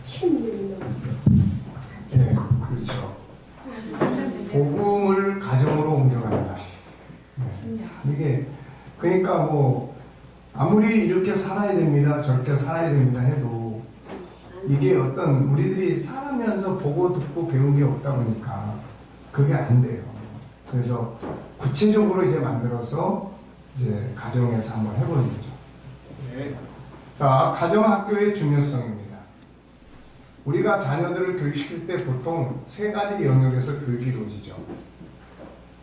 책임지는 거지. 네, 그렇죠. 복음을 가정으로 옮겨간다. 네. 이게 그러니까 뭐 아무리 이렇게 살아야 됩니다, 저렇게 살아야 됩니다 해도 이게 어떤 우리들이 살아면서 보고 듣고 배운 게 없다 보니까 그게 안 돼요. 그래서 구체적으로 이제 만들어서 이제 가정에서 한번 해보는 거죠. 네. 자, 가정학교의 중요성입니다. 우리가 자녀들을 교육시킬 때 보통 세 가지 영역에서 교육이 이루어지죠.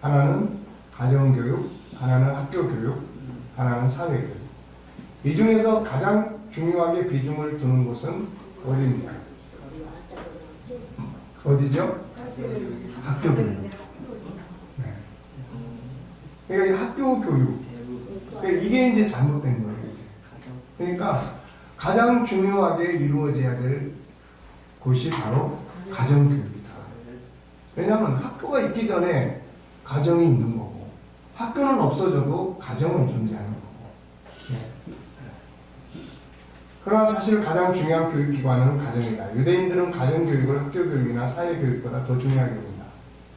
하나는 가정교육, 하나는 학교교육, 하나는 사회교육. 이 중에서 가장 중요하게 비중을 두는 곳은 어디입니까? 어디죠? 학교교육. 네. 그러니까 이 학교교육. 그러니까 이게 이제 잘못된 거예요. 그러니까 가장 중요하게 이루어져야 될 곳이 바로 가정교육이다. 왜냐하면 학교가 있기 전에 가정이 있는 거고 학교는 없어져도 가정은 존재하는 거고. 네. 그러나 사실 가장 중요한 교육기관은 가정이다. 유대인들은 가정교육을 학교교육이나 사회교육보다 더 중요하게 봅니다.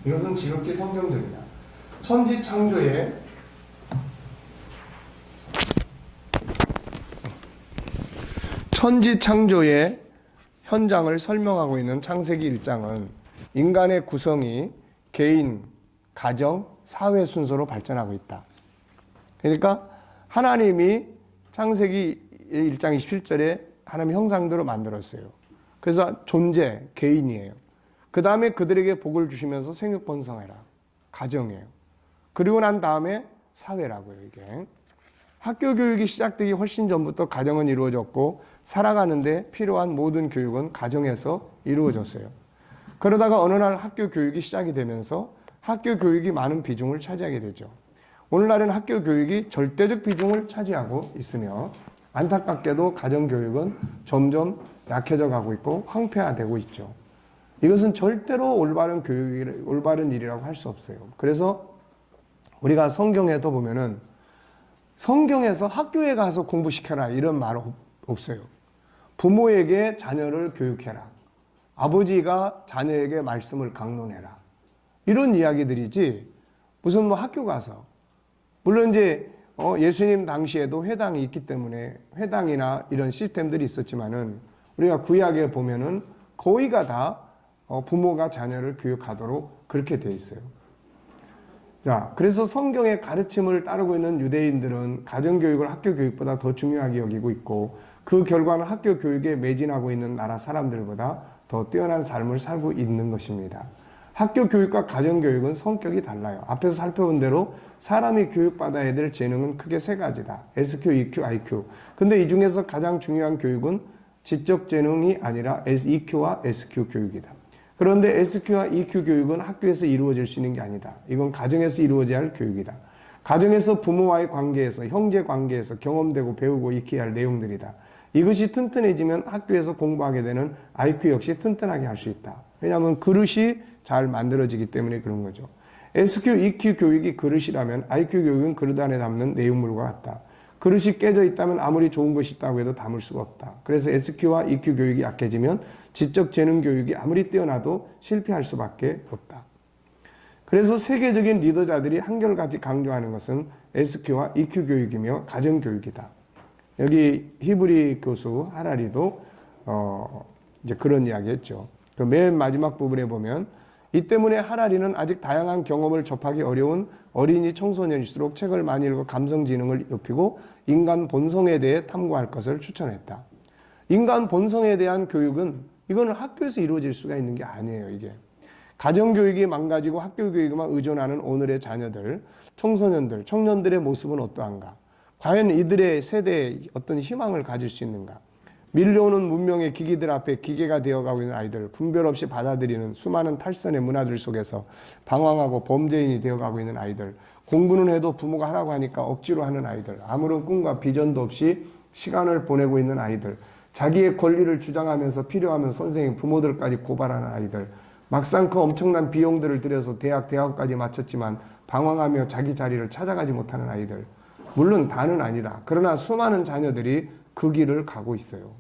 이것은 지극히 성경적이다. 천지창조의 현장을 설명하고 있는 창세기 1장은 인간의 구성이 개인, 가정, 사회 순서로 발전하고 있다. 그러니까 하나님이 창세기 1장 27절에 하나님 형상대로 만들었어요. 그래서 존재, 개인이에요. 그 다음에 그들에게 복을 주시면서 생육 번성해라. 가정이에요. 그리고 난 다음에 사회라고요, 이게. 학교 교육이 시작되기 훨씬 전부터 가정은 이루어졌고 살아가는데 필요한 모든 교육은 가정에서 이루어졌어요. 그러다가 어느 날 학교 교육이 시작이 되면서 학교 교육이 많은 비중을 차지하게 되죠. 오늘날은 학교 교육이 절대적 비중을 차지하고 있으며 안타깝게도 가정 교육은 점점 약해져 가고 있고 황폐화되고 있죠. 이것은 절대로 올바른 올바른 일이라고 할 수 없어요. 그래서 우리가 성경에도 보면은 성경에서 학교에 가서 공부시켜라 이런 말 없어요. 부모에게 자녀를 교육해라. 아버지가 자녀에게 말씀을 강론해라. 이런 이야기들이지 무슨 뭐 학교 가서. 물론 이제 예수님 당시에도 회당이 있기 때문에 회당이나 이런 시스템들이 있었지만은 우리가 구약에 보면은 거의가 다 부모가 자녀를 교육하도록 그렇게 돼 있어요. 자, 그래서 성경의 가르침을 따르고 있는 유대인들은 가정교육을 학교교육보다 더 중요하게 여기고 있고 그 결과는 학교교육에 매진하고 있는 나라 사람들보다 더 뛰어난 삶을 살고 있는 것입니다. 학교교육과 가정교육은 성격이 달라요. 앞에서 살펴본 대로 사람이 교육받아야 될 재능은 크게 세 가지다. SQ, EQ, IQ. 근데 이 중에서 가장 중요한 교육은 지적 재능이 아니라 EQ와 SQ 교육이다. 그런데 SQ와 EQ 교육은 학교에서 이루어질 수 있는 게 아니다. 이건 가정에서 이루어져야 할 교육이다. 가정에서 부모와의 관계에서, 형제 관계에서 경험되고 배우고 익혀야 할 내용들이다. 이것이 튼튼해지면 학교에서 공부하게 되는 IQ 역시 튼튼하게 할 수 있다. 왜냐하면 그릇이 잘 만들어지기 때문에 그런 거죠. SQ, EQ 교육이 그릇이라면 IQ 교육은 그릇 안에 담는 내용물과 같다. 그릇이 깨져 있다면 아무리 좋은 것이 있다고 해도 담을 수가 없다. 그래서 SQ와 EQ 교육이 약해지면 지적 재능 교육이 아무리 뛰어나도 실패할 수밖에 없다. 그래서 세계적인 리더자들이 한결같이 강조하는 것은 SQ와 EQ 교육이며 가정 교육이다. 여기 히브리 교수 하라리도 이제 그런 이야기했죠. 그 맨 마지막 부분에 보면 이 때문에 하라리는 아직 다양한 경험을 접하기 어려운 어린이 청소년일수록 책을 많이 읽어 감성 지능을 높이고 인간 본성에 대해 탐구할 것을 추천했다. 인간 본성에 대한 교육은 이거는 학교에서 이루어질 수가 있는 게 아니에요. 이게 가정교육이 망가지고 학교교육에만 의존하는 오늘의 자녀들, 청소년들, 청년들의 모습은 어떠한가? 과연 이들의 세대에 어떤 희망을 가질 수 있는가? 밀려오는 문명의 기기들 앞에 기계가 되어가고 있는 아이들, 분별 없이 받아들이는 수많은 탈선의 문화들 속에서 방황하고 범죄인이 되어가고 있는 아이들, 공부는 해도 부모가 하라고 하니까 억지로 하는 아이들, 아무런 꿈과 비전도 없이 시간을 보내고 있는 아이들, 자기의 권리를 주장하면서 필요하면 선생님, 부모들까지 고발하는 아이들, 막상 그 엄청난 비용들을 들여서 대학까지 마쳤지만 방황하며 자기 자리를 찾아가지 못하는 아이들, 물론 다는 아니다. 그러나 수많은 자녀들이 그 길을 가고 있어요.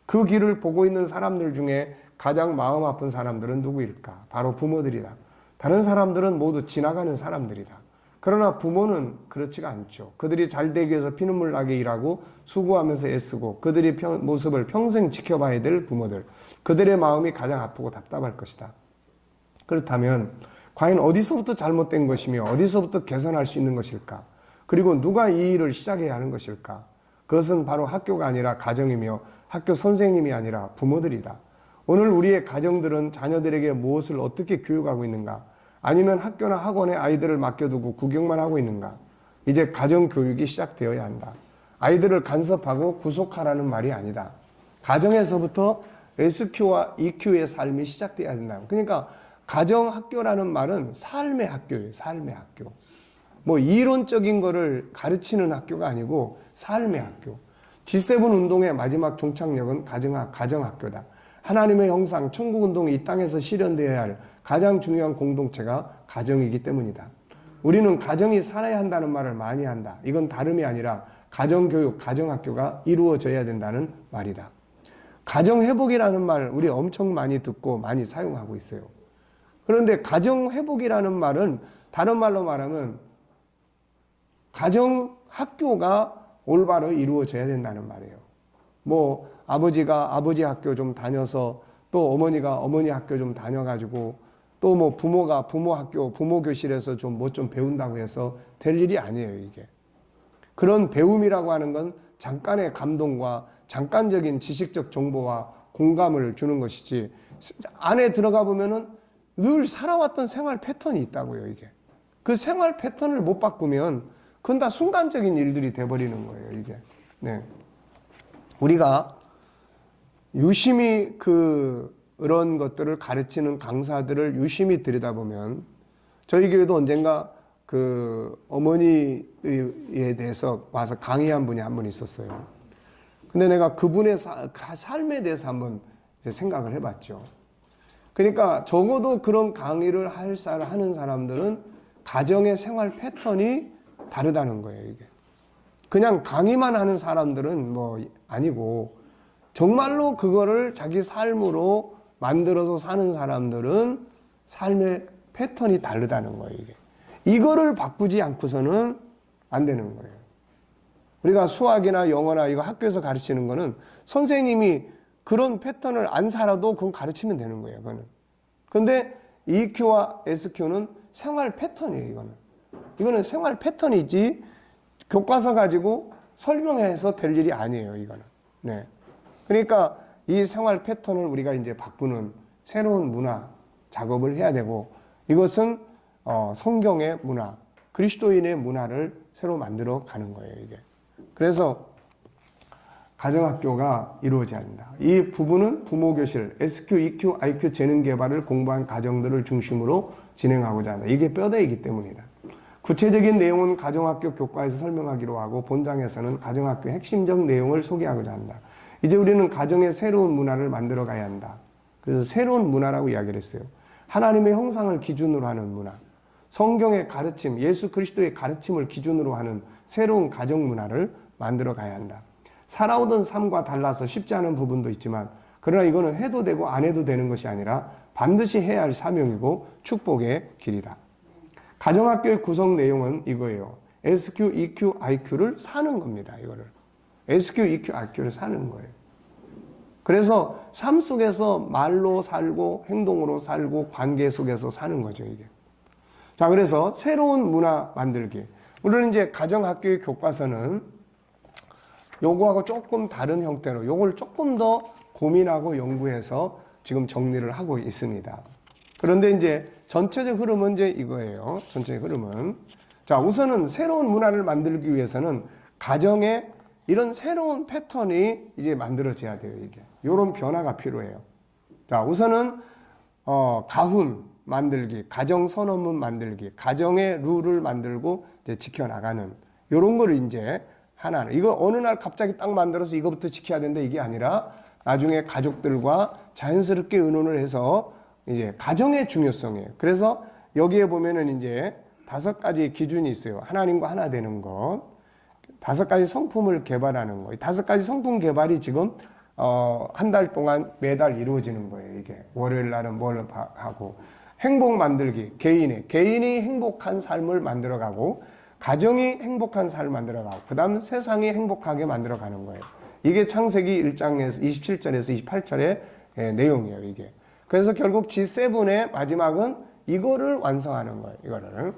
그 길을 보고 있는 사람들 중에 가장 마음 아픈 사람들은 누구일까? 바로 부모들이다. 다른 사람들은 모두 지나가는 사람들이다. 그러나 부모는 그렇지가 않죠. 그들이 잘 되기 위해서 피눈물 나게 일하고 수고하면서 애쓰고 그들의 모습을 평생 지켜봐야 될 부모들. 그들의 마음이 가장 아프고 답답할 것이다. 그렇다면 과연 어디서부터 잘못된 것이며 어디서부터 개선할 수 있는 것일까? 그리고 누가 이 일을 시작해야 하는 것일까? 그것은 바로 학교가 아니라 가정이며 학교 선생님이 아니라 부모들이다. 오늘 우리의 가정들은 자녀들에게 무엇을 어떻게 교육하고 있는가? 아니면 학교나 학원에 아이들을 맡겨두고 구경만 하고 있는가? 이제 가정교육이 시작되어야 한다. 아이들을 간섭하고 구속하라는 말이 아니다. 가정에서부터 SQ와 EQ의 삶이 시작되어야 된다. 그러니까 가정학교라는 말은 삶의 학교예요. 삶의 학교. 뭐 이론적인 거를 가르치는 학교가 아니고 삶의 학교. G7 운동의 마지막 종착역은 가정학교다. 하나님의 형상, 천국운동이 이 땅에서 실현되어야 할 가장 중요한 공동체가 가정이기 때문이다. 우리는 가정이 살아야 한다는 말을 많이 한다. 이건 다름이 아니라 가정교육, 가정학교가 이루어져야 된다는 말이다. 가정회복이라는 말 우리 엄청 많이 듣고 많이 사용하고 있어요. 그런데 가정회복이라는 말은 다른 말로 말하면 가정학교가 올바로 이루어져야 된다는 말이에요. 뭐 아버지가 아버지 학교 좀 다녀서 또 어머니가 어머니 학교 좀 다녀가지고 또 뭐 부모가 부모 학교, 부모 교실에서 좀 뭐 좀 배운다고 해서 될 일이 아니에요, 이게. 그런 배움이라고 하는 건 잠깐의 감동과 잠깐적인 지식적 정보와 공감을 주는 것이지 안에 들어가 보면은 늘 살아왔던 생활 패턴이 있다고요, 이게. 그 생활 패턴을 못 바꾸면 그건 다 순간적인 일들이 돼버리는 거예요, 이게. 네. 우리가 유심히 그런 것들을 가르치는 강사들을 유심히 들여다보면 저희 교회도 언젠가 그 어머니에 대해서 와서 강의한 분이 한 분 있었어요. 근데 내가 그분의 삶에 대해서 한번 이제 생각을 해봤죠. 그러니까 적어도 그런 강의를 하는 사람들은 가정의 생활 패턴이 다르다는 거예요, 이게. 그냥 강의만 하는 사람들은 뭐 아니고 정말로 그거를 자기 삶으로 만들어서 사는 사람들은 삶의 패턴이 다르다는 거예요, 이게. 이거를 바꾸지 않고서는 안 되는 거예요. 우리가 수학이나 영어나 이거 학교에서 가르치는 거는 선생님이 그런 패턴을 안 살아도 그건 가르치면 되는 거예요, 그거는. 근데 EQ와 SQ는 생활 패턴이에요, 이거는 생활 패턴이지 교과서 가지고 설명해서 될 일이 아니에요, 이거는. 네. 그러니까 이 생활 패턴을 우리가 이제 바꾸는 새로운 문화 작업을 해야 되고 이것은 성경의 문화, 그리스도인의 문화를 새로 만들어 가는 거예요, 이게. 그래서 가정학교가 이루어져야 한다. 이 부분은 부모교실, SQ, EQ, IQ 재능 개발을 공부한 가정들을 중심으로 진행하고자 한다. 이게 뼈대이기 때문이다. 구체적인 내용은 가정학교 교과에서 설명하기로 하고 본장에서는 가정학교 핵심적 내용을 소개하고자 한다. 이제 우리는 가정의 새로운 문화를 만들어 가야 한다. 그래서 새로운 문화라고 이야기를 했어요. 하나님의 형상을 기준으로 하는 문화, 성경의 가르침, 예수 그리스도의 가르침을 기준으로 하는 새로운 가정 문화를 만들어 가야 한다. 살아오던 삶과 달라서 쉽지 않은 부분도 있지만 그러나 이거는 해도 되고 안 해도 되는 것이 아니라 반드시 해야 할 사명이고 축복의 길이다. 가정학교의 구성 내용은 이거예요. SQ, EQ, IQ를 사는 겁니다. 이거를. SQ, EQ, IQ를 사는 거예요. 그래서 삶 속에서 말로 살고 행동으로 살고 관계 속에서 사는 거죠, 이게. 자, 그래서 새로운 문화 만들기. 우리는 이제 가정학교의 교과서는 요거하고 조금 다른 형태로 요걸 조금 더 고민하고 연구해서 지금 정리를 하고 있습니다. 그런데 이제 전체적 흐름은 이제 이거예요. 전체적 흐름은. 자, 우선은 새로운 문화를 만들기 위해서는 가정에 이런 새로운 패턴이 이제 만들어져야 돼요, 이게. 요런 변화가 필요해요. 자, 우선은, 가훈 만들기, 가정선언문 만들기, 가정의 룰을 만들고 이제 지켜나가는 요런 거를 이제 하나는. 이거 어느 날 갑자기 딱 만들어서 이거부터 지켜야 된다 이게 아니라 나중에 가족들과 자연스럽게 의논을 해서 이제 가정의 중요성이에요. 그래서 여기에 보면은 이제 5가지 기준이 있어요. 하나님과 하나 되는 것. 5가지 성품을 개발하는 거. 이 5가지 성품 개발이 지금 한 달 동안 매달 이루어지는 거예요. 이게 월요일 날은 뭘 하고 행복 만들기 개인이 행복한 삶을 만들어가고 가정이 행복한 삶을 만들어가고 그 다음 세상이 행복하게 만들어가는 거예요. 이게 창세기 1장에서 27절에서 28절의 내용이에요. 이게 그래서 결국 G7의 마지막은 이거를 완성하는 거예요. 이거를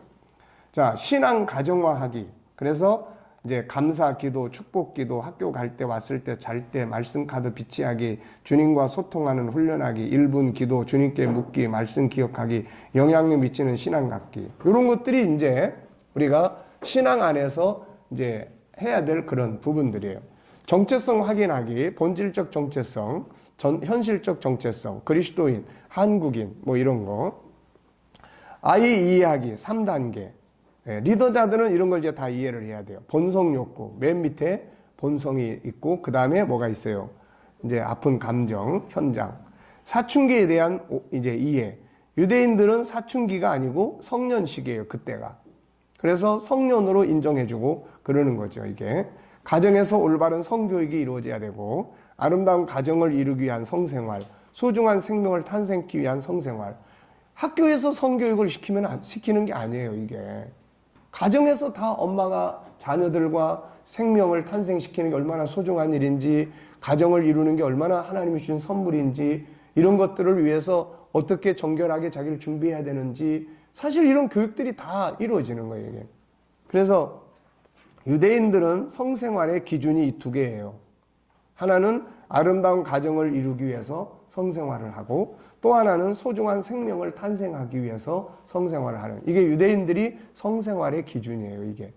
자 신앙 가정화하기 그래서 이제 감사 기도, 축복 기도, 학교 갈 때, 왔을 때, 잘 때, 말씀 카드 비치하기, 주님과 소통하는 훈련하기, 1분 기도, 주님께 묻기, 말씀 기억하기, 영향력 미치는 신앙 갖기. 이런 것들이 이제 우리가 신앙 안에서 이제 해야 될 그런 부분들이에요. 정체성 확인하기, 본질적 정체성, 현실적 정체성, 그리스도인, 한국인, 뭐 이런 거. 아이 이해하기, 3단계. 리더자들은 이런 걸 이제 다 이해를 해야 돼요. 본성 욕구, 맨 밑에 본성이 있고, 그 다음에 뭐가 있어요? 이제 아픈 감정, 현장. 사춘기에 대한 이제 이해. 유대인들은 사춘기가 아니고 성년식이에요, 그때가. 그래서 성년으로 인정해주고 그러는 거죠, 이게. 가정에서 올바른 성교육이 이루어져야 되고, 아름다운 가정을 이루기 위한 성생활, 소중한 생명을 탄생하기 위한 성생활. 학교에서 성교육을 시키는 게 아니에요, 이게. 가정에서 다 엄마가 자녀들과 생명을 탄생시키는 게 얼마나 소중한 일인지, 가정을 이루는 게 얼마나 하나님이 주신 선물인지, 이런 것들을 위해서 어떻게 정결하게 자기를 준비해야 되는지, 사실 이런 교육들이 다 이루어지는 거예요, 이게. 그래서 유대인들은 성생활의 기준이 이 두 개예요. 하나는 아름다운 가정을 이루기 위해서 성생활을 하고, 또 하나는 소중한 생명을 탄생하기 위해서 성생활을 하는, 이게 유대인들이 성생활의 기준이에요, 이게.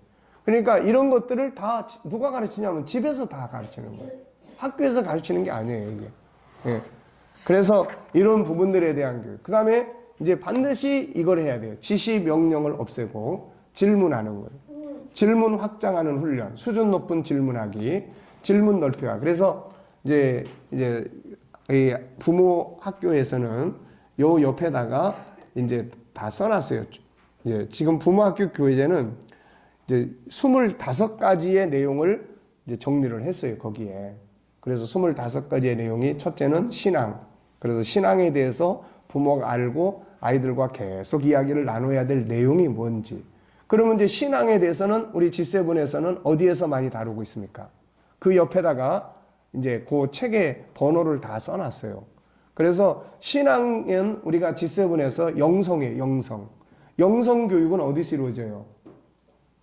그러니까 이런 것들을 다 누가 가르치냐면 집에서 다 가르치는 거예요. 학교에서 가르치는 게 아니에요, 이게. 예. 그래서 이런 부분들에 대한 교육. 그 다음에 이제 반드시 이걸 해야 돼요. 지시 명령을 없애고 질문하는 거예요. 질문 확장하는 훈련, 수준 높은 질문하기, 질문 넓혀가. 그래서 이제 이 부모 학교에서는 요 옆에다가 이제 다 써놨어요. 이제 지금 부모 학교 교재는 이제 25가지의 내용을 이제 정리를 했어요, 거기에. 그래서 25가지의 내용이, 첫째는 신앙. 그래서 신앙에 대해서 부모가 알고 아이들과 계속 이야기를 나눠야 될 내용이 뭔지. 그러면 이제 신앙에 대해서는 우리 G7에서는 어디에서 많이 다루고 있습니까? 그 옆에다가 이제 그 책의 번호를 다 써놨어요. 그래서 신앙은 우리가 G7에서 영성이에요, 영성. 영성 교육은 어디서 이루어져요?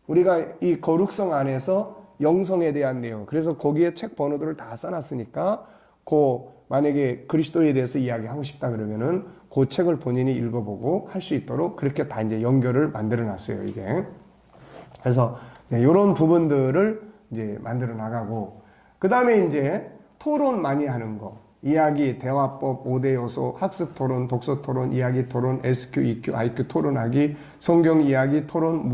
우리가 이 거룩성 안에서 영성에 대한 내용. 그래서 거기에 책 번호들을 다 써놨으니까, 만약에 그리스도에 대해서 이야기하고 싶다 그러면은 그 책을 본인이 읽어보고 할 수 있도록 그렇게 다 이제 연결을 만들어 놨어요, 이게. 그래서 이런 부분들을 이제 만들어 나가고, 그 다음에 이제 토론 많이 하는 거. 이야기, 대화법, 5대 요소, 학습 토론, 독서 토론, 이야기 토론, SQ, EQ, IQ 토론하기, 성경 이야기 토론,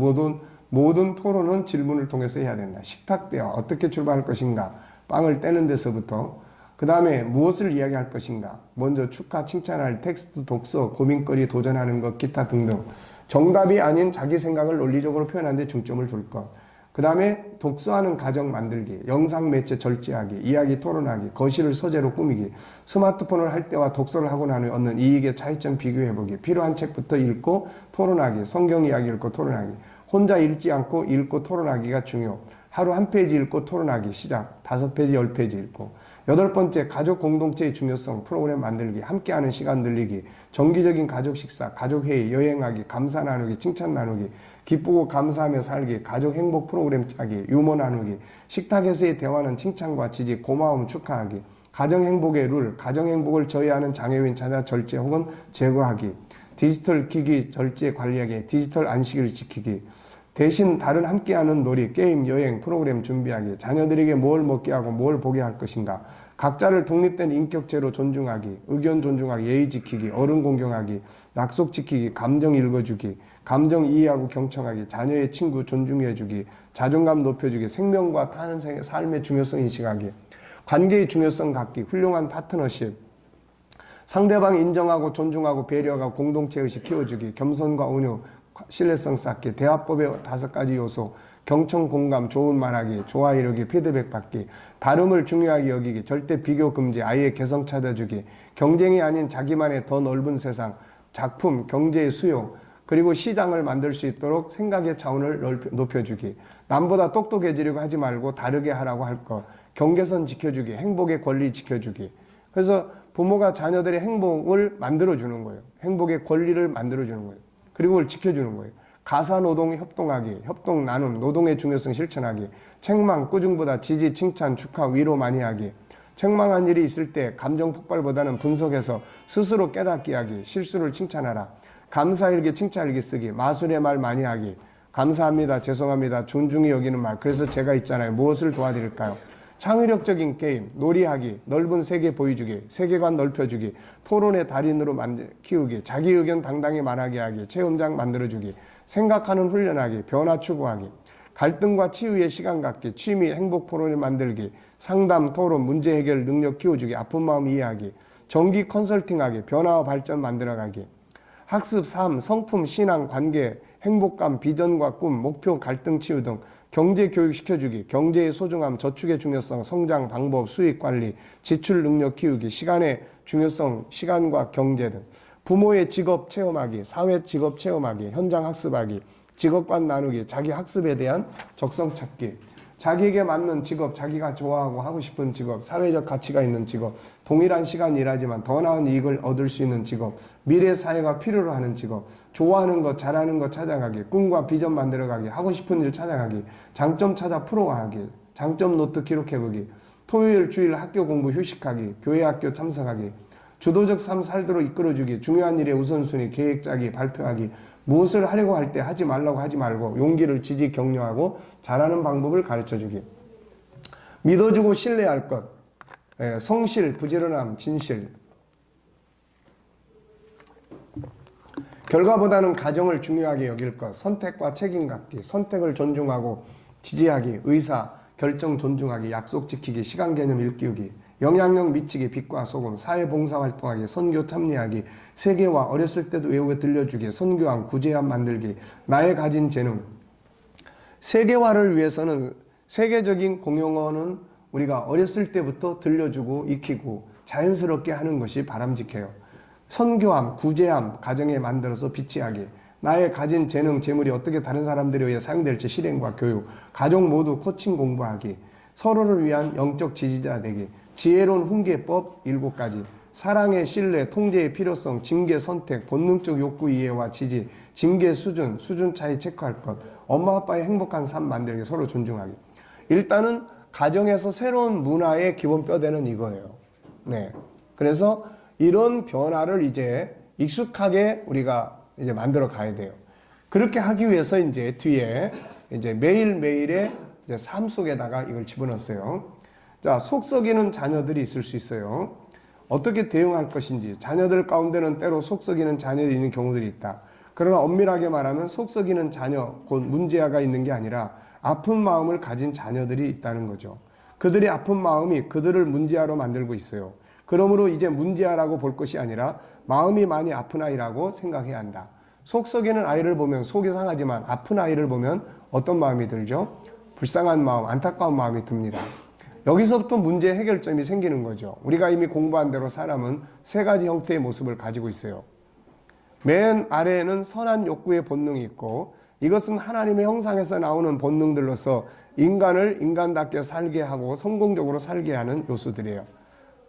모든 토론은 질문을 통해서 해야 된다. 식탁 대화, 어떻게 출발할 것인가. 빵을 떼는 데서부터. 그 다음에 무엇을 이야기할 것인가. 먼저 축하, 칭찬할 텍스트, 독서, 고민거리, 도전하는 것, 기타 등등. 정답이 아닌 자기 생각을 논리적으로 표현하는 데 중점을 둘 것. 그 다음에 독서하는 가정 만들기, 영상 매체 절제하기, 이야기 토론하기, 거실을 서재로 꾸미기, 스마트폰을 할 때와 독서를 하고 난 후에 얻는 이익의 차이점 비교해보기, 필요한 책부터 읽고 토론하기, 성경 이야기 읽고 토론하기, 혼자 읽지 않고 읽고 토론하기가 중요. 하루 한 페이지 읽고 토론하기 시작, 5페이지, 10페이지 읽고. 8번째, 가족 공동체의 중요성, 프로그램 만들기, 함께하는 시간 늘리기, 정기적인 가족 식사, 가족 회의, 여행하기, 감사 나누기, 칭찬 나누기, 기쁘고 감사하며 살기, 가족 행복 프로그램 짜기, 유머 나누기, 식탁에서의 대화는 칭찬과 지지, 고마움 축하하기, 가정 행복의 룰, 가정 행복을 저해하는 장애인 찾아 절제 혹은 제거하기, 디지털 기기 절제 관리하기, 디지털 안식일 지키기, 대신 다른 함께하는 놀이, 게임, 여행, 프로그램 준비하기, 자녀들에게 뭘 먹게 하고 뭘 보게 할 것인가, 각자를 독립된 인격체로 존중하기, 의견 존중하기, 예의 지키기, 어른 공경하기, 약속 지키기, 감정 읽어주기, 감정 이해하고 경청하기, 자녀의 친구 존중해주기, 자존감 높여주기, 생명과 탄생의 삶의 중요성 인식하기, 관계의 중요성 갖기, 훌륭한 파트너십, 상대방 인정하고 존중하고 배려하고 공동체의식 키워주기, 겸손과 온유, 신뢰성 쌓기, 대화법의 5가지 요소, 경청 공감, 좋은 말하기, 좋아 이루기, 피드백 받기, 다름을 중요하게 여기기, 절대 비교 금지, 아이의 개성 찾아주기, 경쟁이 아닌 자기만의 더 넓은 세상, 작품, 경제의 수용, 그리고 시장을 만들 수 있도록 생각의 차원을 높여주기, 남보다 똑똑해지려고 하지 말고 다르게 하라고 할 것, 경계선 지켜주기, 행복의 권리 지켜주기. 그래서 부모가 자녀들의 행복을 만들어주는 거예요. 행복의 권리를 만들어주는 거예요. 그리고 그걸 지켜주는 거예요. 가사노동 협동하기, 협동 나눔, 노동의 중요성 실천하기, 책망, 꾸중보다 지지, 칭찬, 축하, 위로 많이 하기, 책망한 일이 있을 때 감정 폭발보다는 분석해서 스스로 깨닫게 하기, 실수를 칭찬하라, 감사일기, 칭찬일기 쓰기, 마술의 말 많이 하기, 감사합니다, 죄송합니다, 존중히 여기는 말, 그래서 제가 있잖아요, 무엇을 도와드릴까요? 창의력적인 게임, 놀이하기, 넓은 세계 보여주기, 세계관 넓혀주기, 토론의 달인으로 키우기, 자기 의견 당당히 말하게 하기, 체험장 만들어주기, 생각하는 훈련하기, 변화 추구하기, 갈등과 치유의 시간 갖기, 취미, 행복 포럼을 만들기, 상담, 토론, 문제 해결 능력 키워주기, 아픈 마음 이해하기, 정기 컨설팅하기, 변화와 발전 만들어가기, 학습, 삶, 성품, 신앙, 관계, 행복감, 비전과 꿈, 목표, 갈등 치유 등 경제 교육 시켜주기, 경제의 소중함, 저축의 중요성, 성장 방법, 수익 관리, 지출 능력 키우기, 시간의 중요성, 시간과 경제 등 부모의 직업 체험하기, 사회 직업 체험하기, 현장 학습하기, 직업관 나누기, 자기 학습에 대한 적성 찾기, 자기에게 맞는 직업, 자기가 좋아하고 하고 싶은 직업, 사회적 가치가 있는 직업, 동일한 시간 일하지만 더 나은 이익을 얻을 수 있는 직업, 미래 사회가 필요로 하는 직업, 좋아하는 것, 잘하는 것 찾아가기, 꿈과 비전 만들어가기, 하고 싶은 일 찾아가기, 장점 찾아 풀어가기, 장점 노트 기록해보기, 토요일 주일 학교 공부 휴식하기, 교회 학교 참석하기, 주도적 삶 살도록 이끌어주기, 중요한 일의 우선순위, 계획 짜기, 발표하기, 무엇을 하려고 할 때 하지 말라고 하지 말고 용기를 지지 격려하고 잘하는 방법을 가르쳐주기, 믿어주고 신뢰할 것, 성실, 부지런함, 진실, 결과보다는 과정을 중요하게 여길 것, 선택과 책임 갖기, 선택을 존중하고 지지하기, 의사, 결정 존중하기, 약속 지키기, 시간 개념 일깨우기, 영향력 미치기, 빛과 소금, 사회봉사활동하기, 선교 참여하기, 세계화, 어렸을 때도 외우고 들려주기, 선교함, 구제함 만들기, 나의 가진 재능. 세계화를 위해서는 세계적인 공용어는 우리가 어렸을 때부터 들려주고 익히고 자연스럽게 하는 것이 바람직해요. 선교함, 구제함, 가정에 만들어서 비치하기, 나의 가진 재능, 재물이 어떻게 다른 사람들에 의해 사용될지 실행과 교육, 가족 모두 코칭 공부하기, 서로를 위한 영적 지지자 되기, 지혜로운 훈계법 7가지, 사랑의 신뢰, 통제의 필요성, 징계 선택, 본능적 욕구 이해와 지지, 징계 수준, 수준 차이 체크할 것, 엄마 아빠의 행복한 삶 만들기, 서로 존중하기. 일단은 가정에서 새로운 문화의 기본 뼈대는 이거예요. 네. 그래서 이런 변화를 이제 익숙하게 우리가 이제 만들어 가야 돼요. 그렇게 하기 위해서 이제 뒤에 이제 매일매일의 이제 삶 속에다가 이걸 집어넣었어요. 자, 속 썩이는 자녀들이 있을 수 있어요. 어떻게 대응할 것인지. 자녀들 가운데는 때로 속 썩이는 자녀들이 있는 경우들이 있다. 그러나 엄밀하게 말하면 속 썩이는 자녀, 곧 문제아가 있는 게 아니라 아픈 마음을 가진 자녀들이 있다는 거죠. 그들의 아픈 마음이 그들을 문제아로 만들고 있어요. 그러므로 이제 문제아라고 볼 것이 아니라 마음이 많이 아픈 아이라고 생각해야 한다. 속 썩이는 아이를 보면 속이 상하지만 아픈 아이를 보면 어떤 마음이 들죠? 불쌍한 마음, 안타까운 마음이 듭니다. 여기서부터 문제 해결점이 생기는 거죠. 우리가 이미 공부한 대로 사람은 3가지 형태의 모습을 가지고 있어요. 맨 아래에는 선한 욕구의 본능이 있고, 이것은 하나님의 형상에서 나오는 본능들로서 인간을 인간답게 살게 하고 성공적으로 살게 하는 요소들이에요.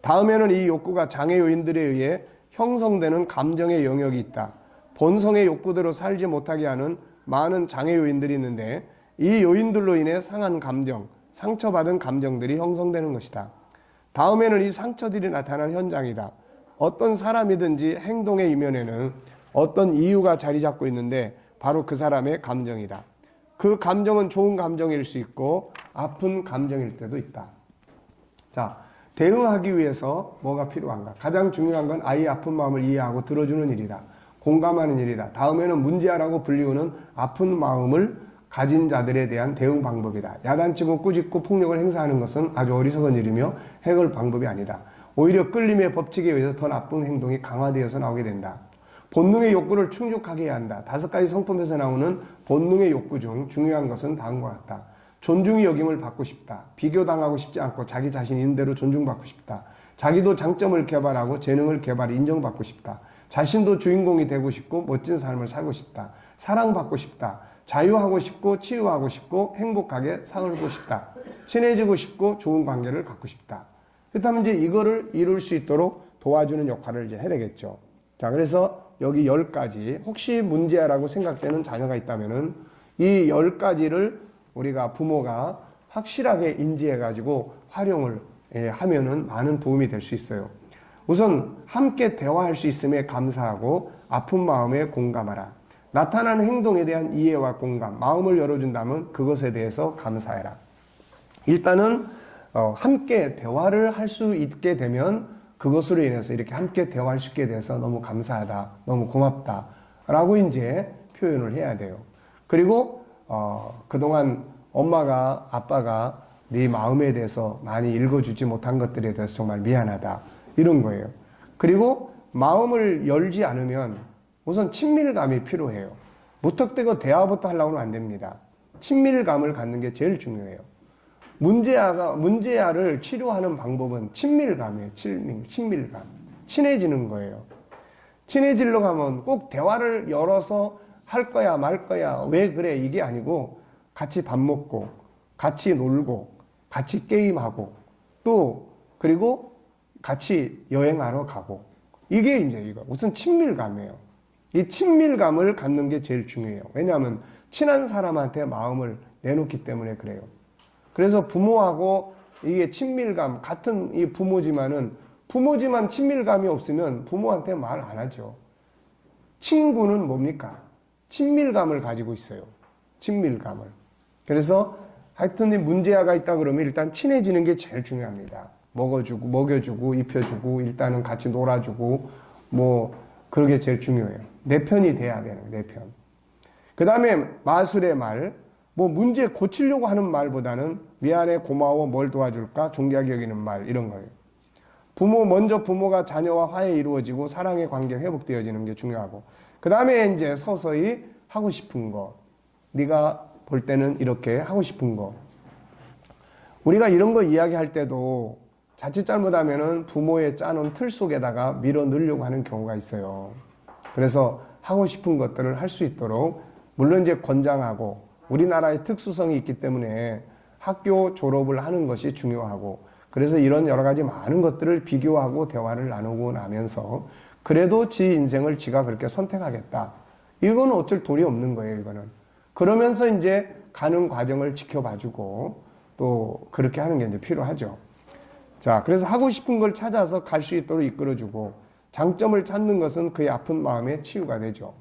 다음에는 이 욕구가 장애 요인들에 의해 형성되는 감정의 영역이 있다. 본성의 욕구대로 살지 못하게 하는 많은 장애 요인들이 있는데, 이 요인들로 인해 상한 감정, 상처받은 감정들이 형성되는 것이다. 다음에는 이 상처들이 나타난 현장이다. 어떤 사람이든지 행동의 이면에는 어떤 이유가 자리 잡고 있는데 바로 그 사람의 감정이다. 그 감정은 좋은 감정일 수 있고 아픈 감정일 때도 있다. 자, 대응하기 위해서 뭐가 필요한가? 가장 중요한 건 아이의 아픈 마음을 이해하고 들어주는 일이다. 공감하는 일이다. 다음에는 문제아라고 불리우는 아픈 마음을 가진 자들에 대한 대응 방법이다. 야단치고 꾸짖고 폭력을 행사하는 것은 아주 어리석은 일이며 해결 방법이 아니다. 오히려 끌림의 법칙에 의해서 더 나쁜 행동이 강화되어서 나오게 된다. 본능의 욕구를 충족하게 해야 한다. 5가지 성품에서 나오는 본능의 욕구 중 중요한 것은 다음과 같다. 존중의 여김을 받고 싶다. 비교당하고 싶지 않고 자기 자신 있는 대로 존중받고 싶다. 자기도 장점을 개발하고 재능을 개발해 인정받고 싶다. 자신도 주인공이 되고 싶고 멋진 삶을 살고 싶다. 사랑받고 싶다. 자유하고 싶고 치유하고 싶고 행복하게 살고 싶다. 친해지고 싶고 좋은 관계를 갖고 싶다. 그렇다면 이제 이거를 이룰 수 있도록 도와주는 역할을 이제 해야 되겠죠. 자, 그래서 여기 10가지, 혹시 문제야라고 생각되는 자녀가 있다면은 이 10가지를 우리가 부모가 확실하게 인지해가지고 활용을 하면은 많은 도움이 될 수 있어요. 우선 함께 대화할 수 있음에 감사하고 아픈 마음에 공감하라. 나타나는 행동에 대한 이해와 공감, 마음을 열어준다면 그것에 대해서 감사해라. 일단은 함께 대화를 할 수 있게 되면 그것으로 인해서 이렇게 함께 대화할 수 있게 돼서 너무 감사하다, 너무 고맙다 라고 이제 표현을 해야 돼요. 그리고 그동안 엄마가 아빠가 네 마음에 대해서 많이 읽어주지 못한 것들에 대해서 정말 미안하다 이런 거예요. 그리고 마음을 열지 않으면 우선 친밀감이 필요해요. 무턱대고 대화부터 하려고 하면 안 됩니다. 친밀감을 갖는 게 제일 중요해요. 문제야를 치료하는 방법은 친밀감이에요. 친밀감. 친해지는 거예요. 친해지려고 하면 꼭 대화를 열어서 할 거야 말 거야 왜 그래 이게 아니고 같이 밥 먹고 같이 놀고 같이 게임하고 또 그리고 같이 여행하러 가고 이게 이제 이거 무슨 친밀감이에요. 이 친밀감을 갖는 게 제일 중요해요. 왜냐하면 친한 사람한테 마음을 내놓기 때문에 그래요. 그래서 부모하고 이게 친밀감, 같은 이 부모지만 친밀감이 없으면 부모한테 말 안 하죠. 친구는 뭡니까? 친밀감을 가지고 있어요. 친밀감을. 그래서 하여튼 이 문제아가 있다 그러면 일단 친해지는 게 제일 중요합니다. 먹여주고, 입혀주고, 일단은 같이 놀아주고, 그러게 제일 중요해요. 내 편이 돼야 되는 거예요, 내 편. 그 다음에 마술의 말. 문제 고치려고 하는 말보다는 미안해, 고마워, 뭘 도와줄까, 존경하게 여기는 말 이런 거예요. 먼저 부모가 자녀와 화해 이루어지고 사랑의 관계 회복되어지는 게 중요하고 그 다음에 이제 서서히 하고 싶은 거 네가 볼 때는 이렇게 하고 싶은 거 우리가 이런 거 이야기할 때도 자칫 잘못하면은 부모의 짜놓은 틀 속에다가 밀어 넣으려고 하는 경우가 있어요. 그래서 하고 싶은 것들을 할 수 있도록 물론 이제 권장하고 우리나라의 특수성이 있기 때문에 학교 졸업을 하는 것이 중요하고 그래서 이런 여러 가지 많은 것들을 비교하고 대화를 나누고 나면서 그래도 지 인생을 지가 그렇게 선택하겠다. 이거는 어쩔 도리 없는 거예요, 이거는. 그러면서 이제 가는 과정을 지켜봐주고 또 그렇게 하는 게 이제 필요하죠. 자, 그래서 하고 싶은 걸 찾아서 갈 수 있도록 이끌어주고 장점을 찾는 것은 그의 아픈 마음의 치유가 되죠.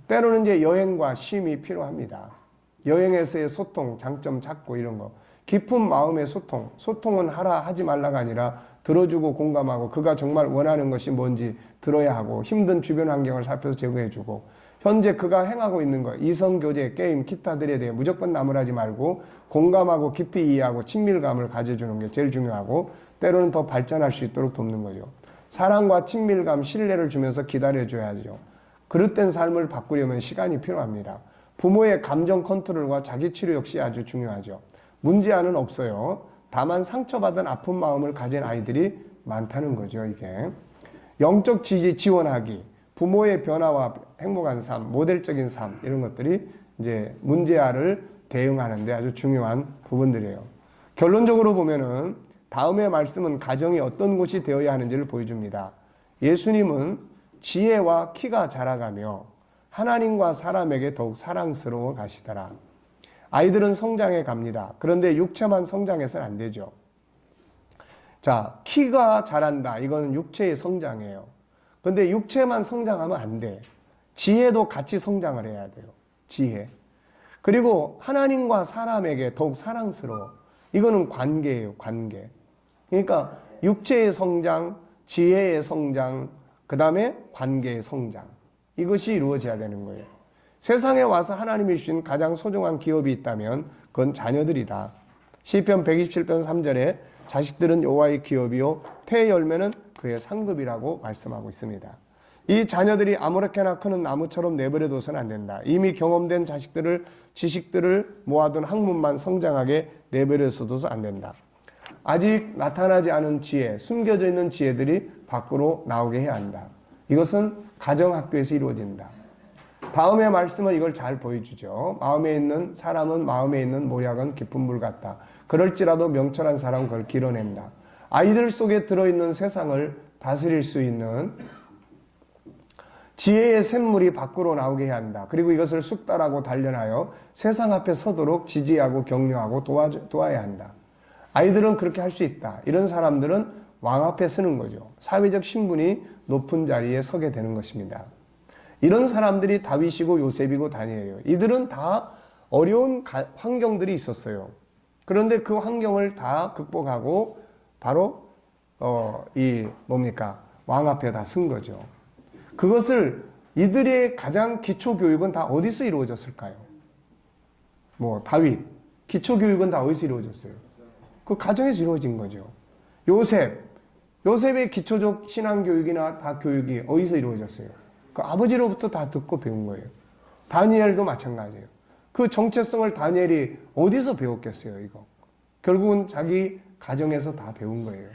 때로는 이제 여행과 쉼이 필요합니다. 여행에서의 소통, 장점 찾고 이런 거. 깊은 마음의 소통. 소통은 하지 말라가 아니라 들어주고 공감하고 그가 정말 원하는 것이 뭔지 들어야 하고 힘든 주변 환경을 살펴서 제거해주고 현재 그가 행하고 있는 것, 이성교제, 게임, 기타들에 대해 무조건 나무라지 말고 공감하고 깊이 이해하고 친밀감을 가져주는 게 제일 중요하고 때로는 더 발전할 수 있도록 돕는 거죠. 사랑과 친밀감, 신뢰를 주면서 기다려줘야죠. 그릇된 삶을 바꾸려면 시간이 필요합니다. 부모의 감정 컨트롤과 자기 치료 역시 아주 중요하죠. 문제아는 없어요. 다만 상처받은 아픈 마음을 가진 아이들이 많다는 거죠, 이게. 영적 지원하기, 부모의 변화와 행복한 삶, 모델적인 삶, 이런 것들이 이제 문제아를 대응하는데 아주 중요한 부분들이에요. 결론적으로 보면은 다음의 말씀은 가정이 어떤 곳이 되어야 하는지를 보여줍니다. 예수님은 지혜와 키가 자라가며 하나님과 사람에게 더욱 사랑스러워 가시더라. 아이들은 성장해 갑니다. 그런데 육체만 성장해서는 안 되죠. 자, 키가 자란다. 이거는 육체의 성장이에요. 근데 육체만 성장하면 안 돼. 지혜도 같이 성장을 해야 돼요. 지혜. 그리고 하나님과 사람에게 더욱 사랑스러워. 이거는 관계예요. 관계. 그러니까 육체의 성장, 지혜의 성장, 그 다음에 관계의 성장. 이것이 이루어져야 되는 거예요. 세상에 와서 하나님이 주신 가장 소중한 기업이 있다면 그건 자녀들이다. 시편 127편 3절에 자식들은 여호와의 기업이요 태의 열매는 그의 상급이라고 말씀하고 있습니다. 이 자녀들이 아무렇게나 크는 나무처럼 내버려둬서는 안 된다. 이미 경험된 지식들을 모아둔 학문만 성장하게 내버려둬서 안 된다. 아직 나타나지 않은 지혜, 숨겨져 있는 지혜들이 밖으로 나오게 해야 한다. 이것은 가정학교에서 이루어진다. 다음의 말씀은 이걸 잘 보여주죠. 사람은 마음에 있는 모략은 깊은 물 같다. 그럴지라도 명철한 사람은 그걸 길어낸다. 아이들 속에 들어있는 세상을 다스릴 수 있는 지혜의 샘물이 밖으로 나오게 해야 한다. 그리고 이것을 숙달하고 단련하여 세상 앞에 서도록 지지하고 격려하고 도와야 한다. 아이들은 그렇게 할 수 있다. 이런 사람들은 왕 앞에 서는 거죠. 사회적 신분이 높은 자리에 서게 되는 것입니다. 이런 사람들이 다윗이고 요셉이고 다니엘이에요. 이들은 다 어려운 환경들이 있었어요. 그런데 그 환경을 다 극복하고 바로 왕 앞에 다 쓴 거죠. 그것을 이들의 가장 기초 교육은 다 어디서 이루어졌을까요? 다윗 기초 교육은 다 어디서 이루어졌어요? 그 가정에서 이루어진 거죠. 요셉의 기초적 신앙 교육이나 다 교육이 어디서 이루어졌어요? 그 아버지로부터 다 듣고 배운 거예요. 다니엘도 마찬가지예요. 그 정체성을 다니엘이 어디서 배웠겠어요, 이거? 결국은 자기 가정에서 다 배운 거예요.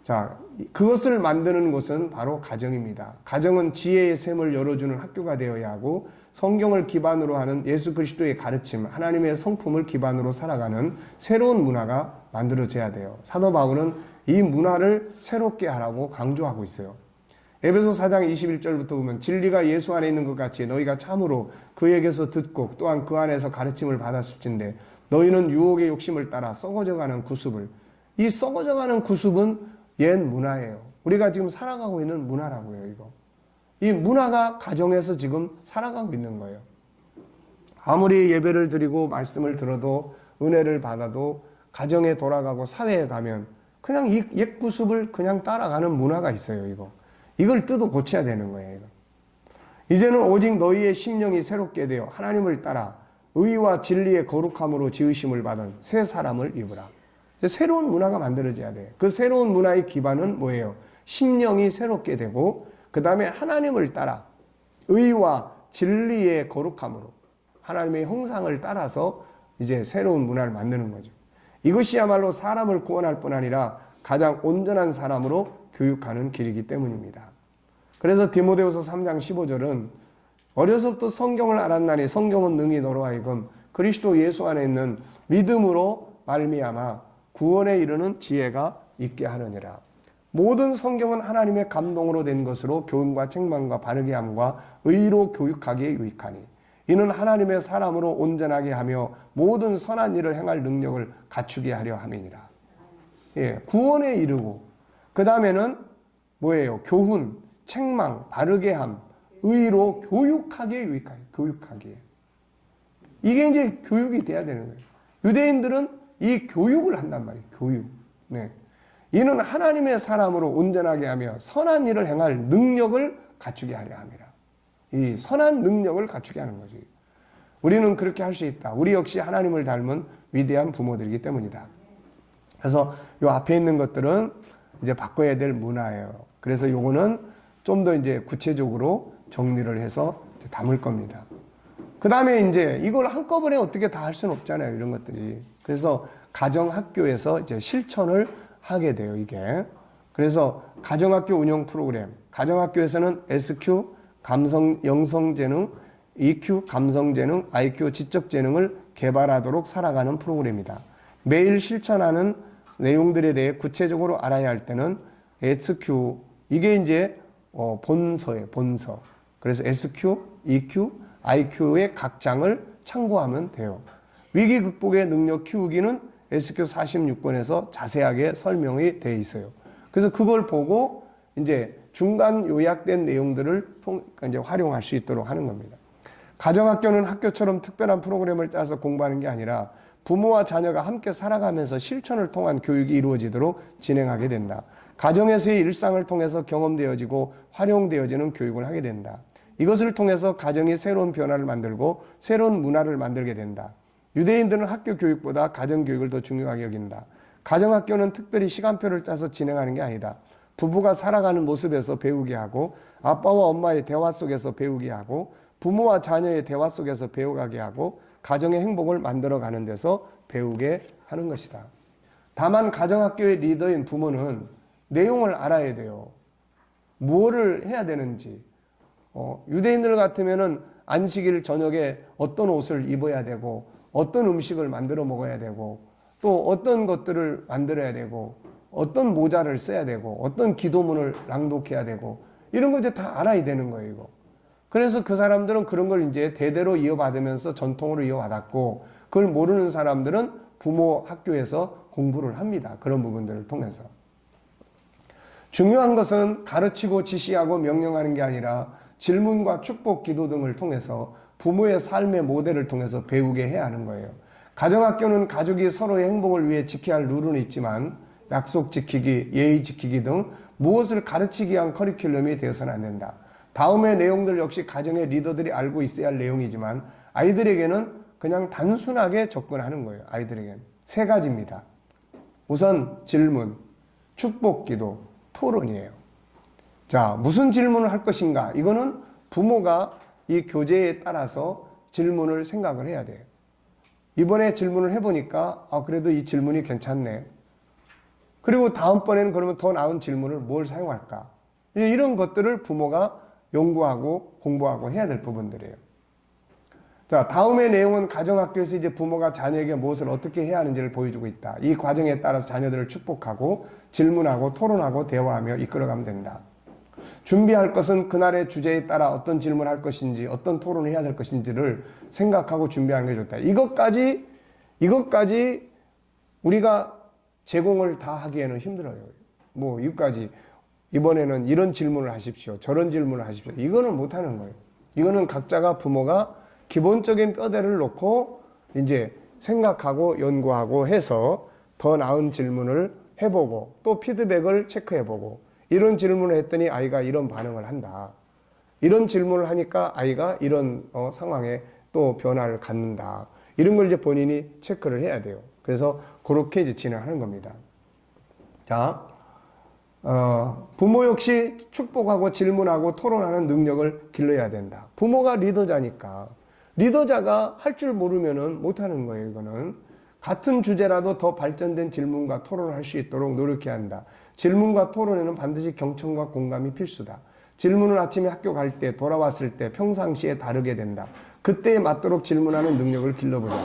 자, 그것을 만드는 곳은 바로 가정입니다. 가정은 지혜의 샘을 열어주는 학교가 되어야 하고 성경을 기반으로 하는 예수 그리스도의 가르침, 하나님의 성품을 기반으로 살아가는 새로운 문화가 만들어져야 돼요. 사도 바울은 이 문화를 새롭게 하라고 강조하고 있어요. 에베소 4장 21절부터 보면 진리가 예수 안에 있는 것 같이 너희가 참으로 그에게서 듣고 또한 그 안에서 가르침을 받았을진데 너희는 유혹의 욕심을 따라 썩어져가는 구습을, 이 썩어져가는 구습은 옛 문화예요. 우리가 지금 살아가고 있는 문화라고요, 이거. 이 문화가 가정에서 지금 살아가고 있는 거예요. 아무리 예배를 드리고 말씀을 들어도 은혜를 받아도 가정에 돌아가고 사회에 가면 그냥 이 옛 구습을 그냥 따라가는 문화가 있어요, 이거. 이걸 뜯어 고쳐야 되는 거예요, 이거. 이제는 오직 너희의 심령이 새롭게 되어 하나님을 따라 의와 진리의 거룩함으로 지으심을 받은 새 사람을 입으라. 새로운 문화가 만들어져야 돼. 그 새로운 문화의 기반은 뭐예요? 심령이 새롭게 되고 그 다음에 하나님을 따라 의와 진리의 거룩함으로 하나님의 형상을 따라서 이제 새로운 문화를 만드는 거죠. 이것이야말로 사람을 구원할 뿐 아니라 가장 온전한 사람으로 교육하는 길이기 때문입니다. 그래서 디모데후서 3장 15절은 어려서부터 성경을 알았나니 성경은 능히 너로 하여금 그리스도 예수 안에 있는 믿음으로 말미암아 구원에 이르는 지혜가 있게 하느니라. 모든 성경은 하나님의 감동으로 된 것으로 교훈과 책망과 바르게 함과 의로 교육하기에 유익하니 이는 하나님의 사람으로 온전하게 하며 모든 선한 일을 행할 능력을 갖추게 하려 함이니라. 예, 구원에 이르고 그 다음에는 뭐예요? 교훈, 책망, 바르게 함, 의로 교육하기에 유익하게. 교육하기에. 이게 이제 교육이 돼야 되는 거예요. 유대인들은 이 교육을 한단 말이에요. 교육. 네. 이는 하나님의 사람으로 온전하게 하며 선한 일을 행할 능력을 갖추게 하려 함이라. 이 선한 능력을 갖추게 하는 거지. 우리는 그렇게 할 수 있다. 우리 역시 하나님을 닮은 위대한 부모들이기 때문이다. 그래서 요 앞에 있는 것들은 이제 바꿔야 될 문화예요. 그래서 요거는 좀 더 이제 구체적으로 정리를 해서 담을 겁니다. 그 다음에 이제 이걸 한꺼번에 어떻게 다 할 수는 없잖아요. 이런 것들이. 그래서 가정학교에서 이제 실천을 하게 돼요, 이게. 그래서 가정학교 운영 프로그램. 가정학교에서는 SQ, 영성재능, EQ, 감성재능, IQ, 지적재능을 개발하도록 살아가는 프로그램이다. 매일 실천하는 내용들에 대해 구체적으로 알아야 할 때는 SQ, 이게 이제 본서예요, 본서. 그래서 SQ, EQ, IQ의 각 장을 참고하면 돼요. 위기 극복의 능력 키우기는 SQ 46권에서 자세하게 설명이 되어 있어요. 그래서 그걸 보고 이제 중간 요약된 내용들을 이제 활용할 수 있도록 하는 겁니다. 가정학교는 학교처럼 특별한 프로그램을 짜서 공부하는 게 아니라 부모와 자녀가 함께 살아가면서 실천을 통한 교육이 이루어지도록 진행하게 된다. 가정에서의 일상을 통해서 경험되어지고 활용되어지는 교육을 하게 된다. 이것을 통해서 가정이 새로운 변화를 만들고 새로운 문화를 만들게 된다. 유대인들은 학교 교육보다 가정 교육을 더 중요하게 여긴다. 가정학교는 특별히 시간표를 짜서 진행하는 게 아니다. 부부가 살아가는 모습에서 배우게 하고 아빠와 엄마의 대화 속에서 배우게 하고 부모와 자녀의 대화 속에서 배워가게 하고 가정의 행복을 만들어가는 데서 배우게 하는 것이다. 다만 가정학교의 리더인 부모는 내용을 알아야 돼요. 무엇을 해야 되는지. 유대인들 같으면은 안식일 저녁에 어떤 옷을 입어야 되고 어떤 음식을 만들어 먹어야 되고 또 어떤 것들을 만들어야 되고 어떤 모자를 써야 되고 어떤 기도문을 낭독해야 되고 이런 거 이제 다 알아야 되는 거예요, 이거. 그래서 그 사람들은 그런 걸 이제 대대로 이어받으면서 전통으로 이어받았고 그걸 모르는 사람들은 부모 학교에서 공부를 합니다. 그런 부분들을 통해서. 중요한 것은 가르치고 지시하고 명령하는 게 아니라 질문과 축복, 기도 등을 통해서 부모의 삶의 모델을 통해서 배우게 해야 하는 거예요. 가정학교는 가족이 서로의 행복을 위해 지켜야 할 룰은 있지만 약속 지키기, 예의 지키기 등 무엇을 가르치기 위한 커리큘럼이 되어서는 안 된다. 다음의 내용들 역시 가정의 리더들이 알고 있어야 할 내용이지만 아이들에게는 그냥 단순하게 접근하는 거예요. 아이들에게는. 3가지입니다. 우선 질문, 축복, 기도, 토론이에요. 자, 무슨 질문을 할 것인가? 이거는 부모가 이 교재에 따라서 질문을 생각을 해야 돼요. 이번에 질문을 해보니까 그래도 이 질문이 괜찮네. 그리고 다음번에는 그러면 더 나은 질문을 뭘 사용할까? 이런 것들을 부모가 연구하고 공부하고 해야 될 부분들이에요. 자, 다음의 내용은 가정학교에서 이제 부모가 자녀에게 무엇을 어떻게 해야 하는지를 보여주고 있다. 이 과정에 따라서 자녀들을 축복하고 질문하고 토론하고 대화하며 이끌어가면 된다. 준비할 것은 그날의 주제에 따라 어떤 질문을 할 것인지 어떤 토론을 해야 될 것인지를 생각하고 준비하는 게 좋다. 이것까지 우리가 제공을 다 하기에는 힘들어요. 뭐 이것까지 이번에는 이런 질문을 하십시오. 저런 질문을 하십시오. 이거는 못하는 거예요. 이거는 각자가 부모가 기본적인 뼈대를 놓고 이제 생각하고 연구하고 해서 더 나은 질문을 해보고 또 피드백을 체크해보고 이런 질문을 했더니 아이가 이런 반응을 한다. 이런 질문을 하니까 아이가 이런 상황에 또 변화를 갖는다. 이런 걸 이제 본인이 체크를 해야 돼요. 그래서 그렇게 이제 진행하는 겁니다. 자, 부모 역시 축복하고 질문하고 토론하는 능력을 길러야 된다. 부모가 리더자니까 리더자가 할 줄 모르면은 못하는 거예요. 이거는 같은 주제라도 더 발전된 질문과 토론을 할 수 있도록 노력해야 한다. 질문과 토론에는 반드시 경청과 공감이 필수다. 질문은 아침에 학교 갈 때, 돌아왔을 때, 평상시에 다르게 된다. 그때에 맞도록 질문하는 능력을 길러보자.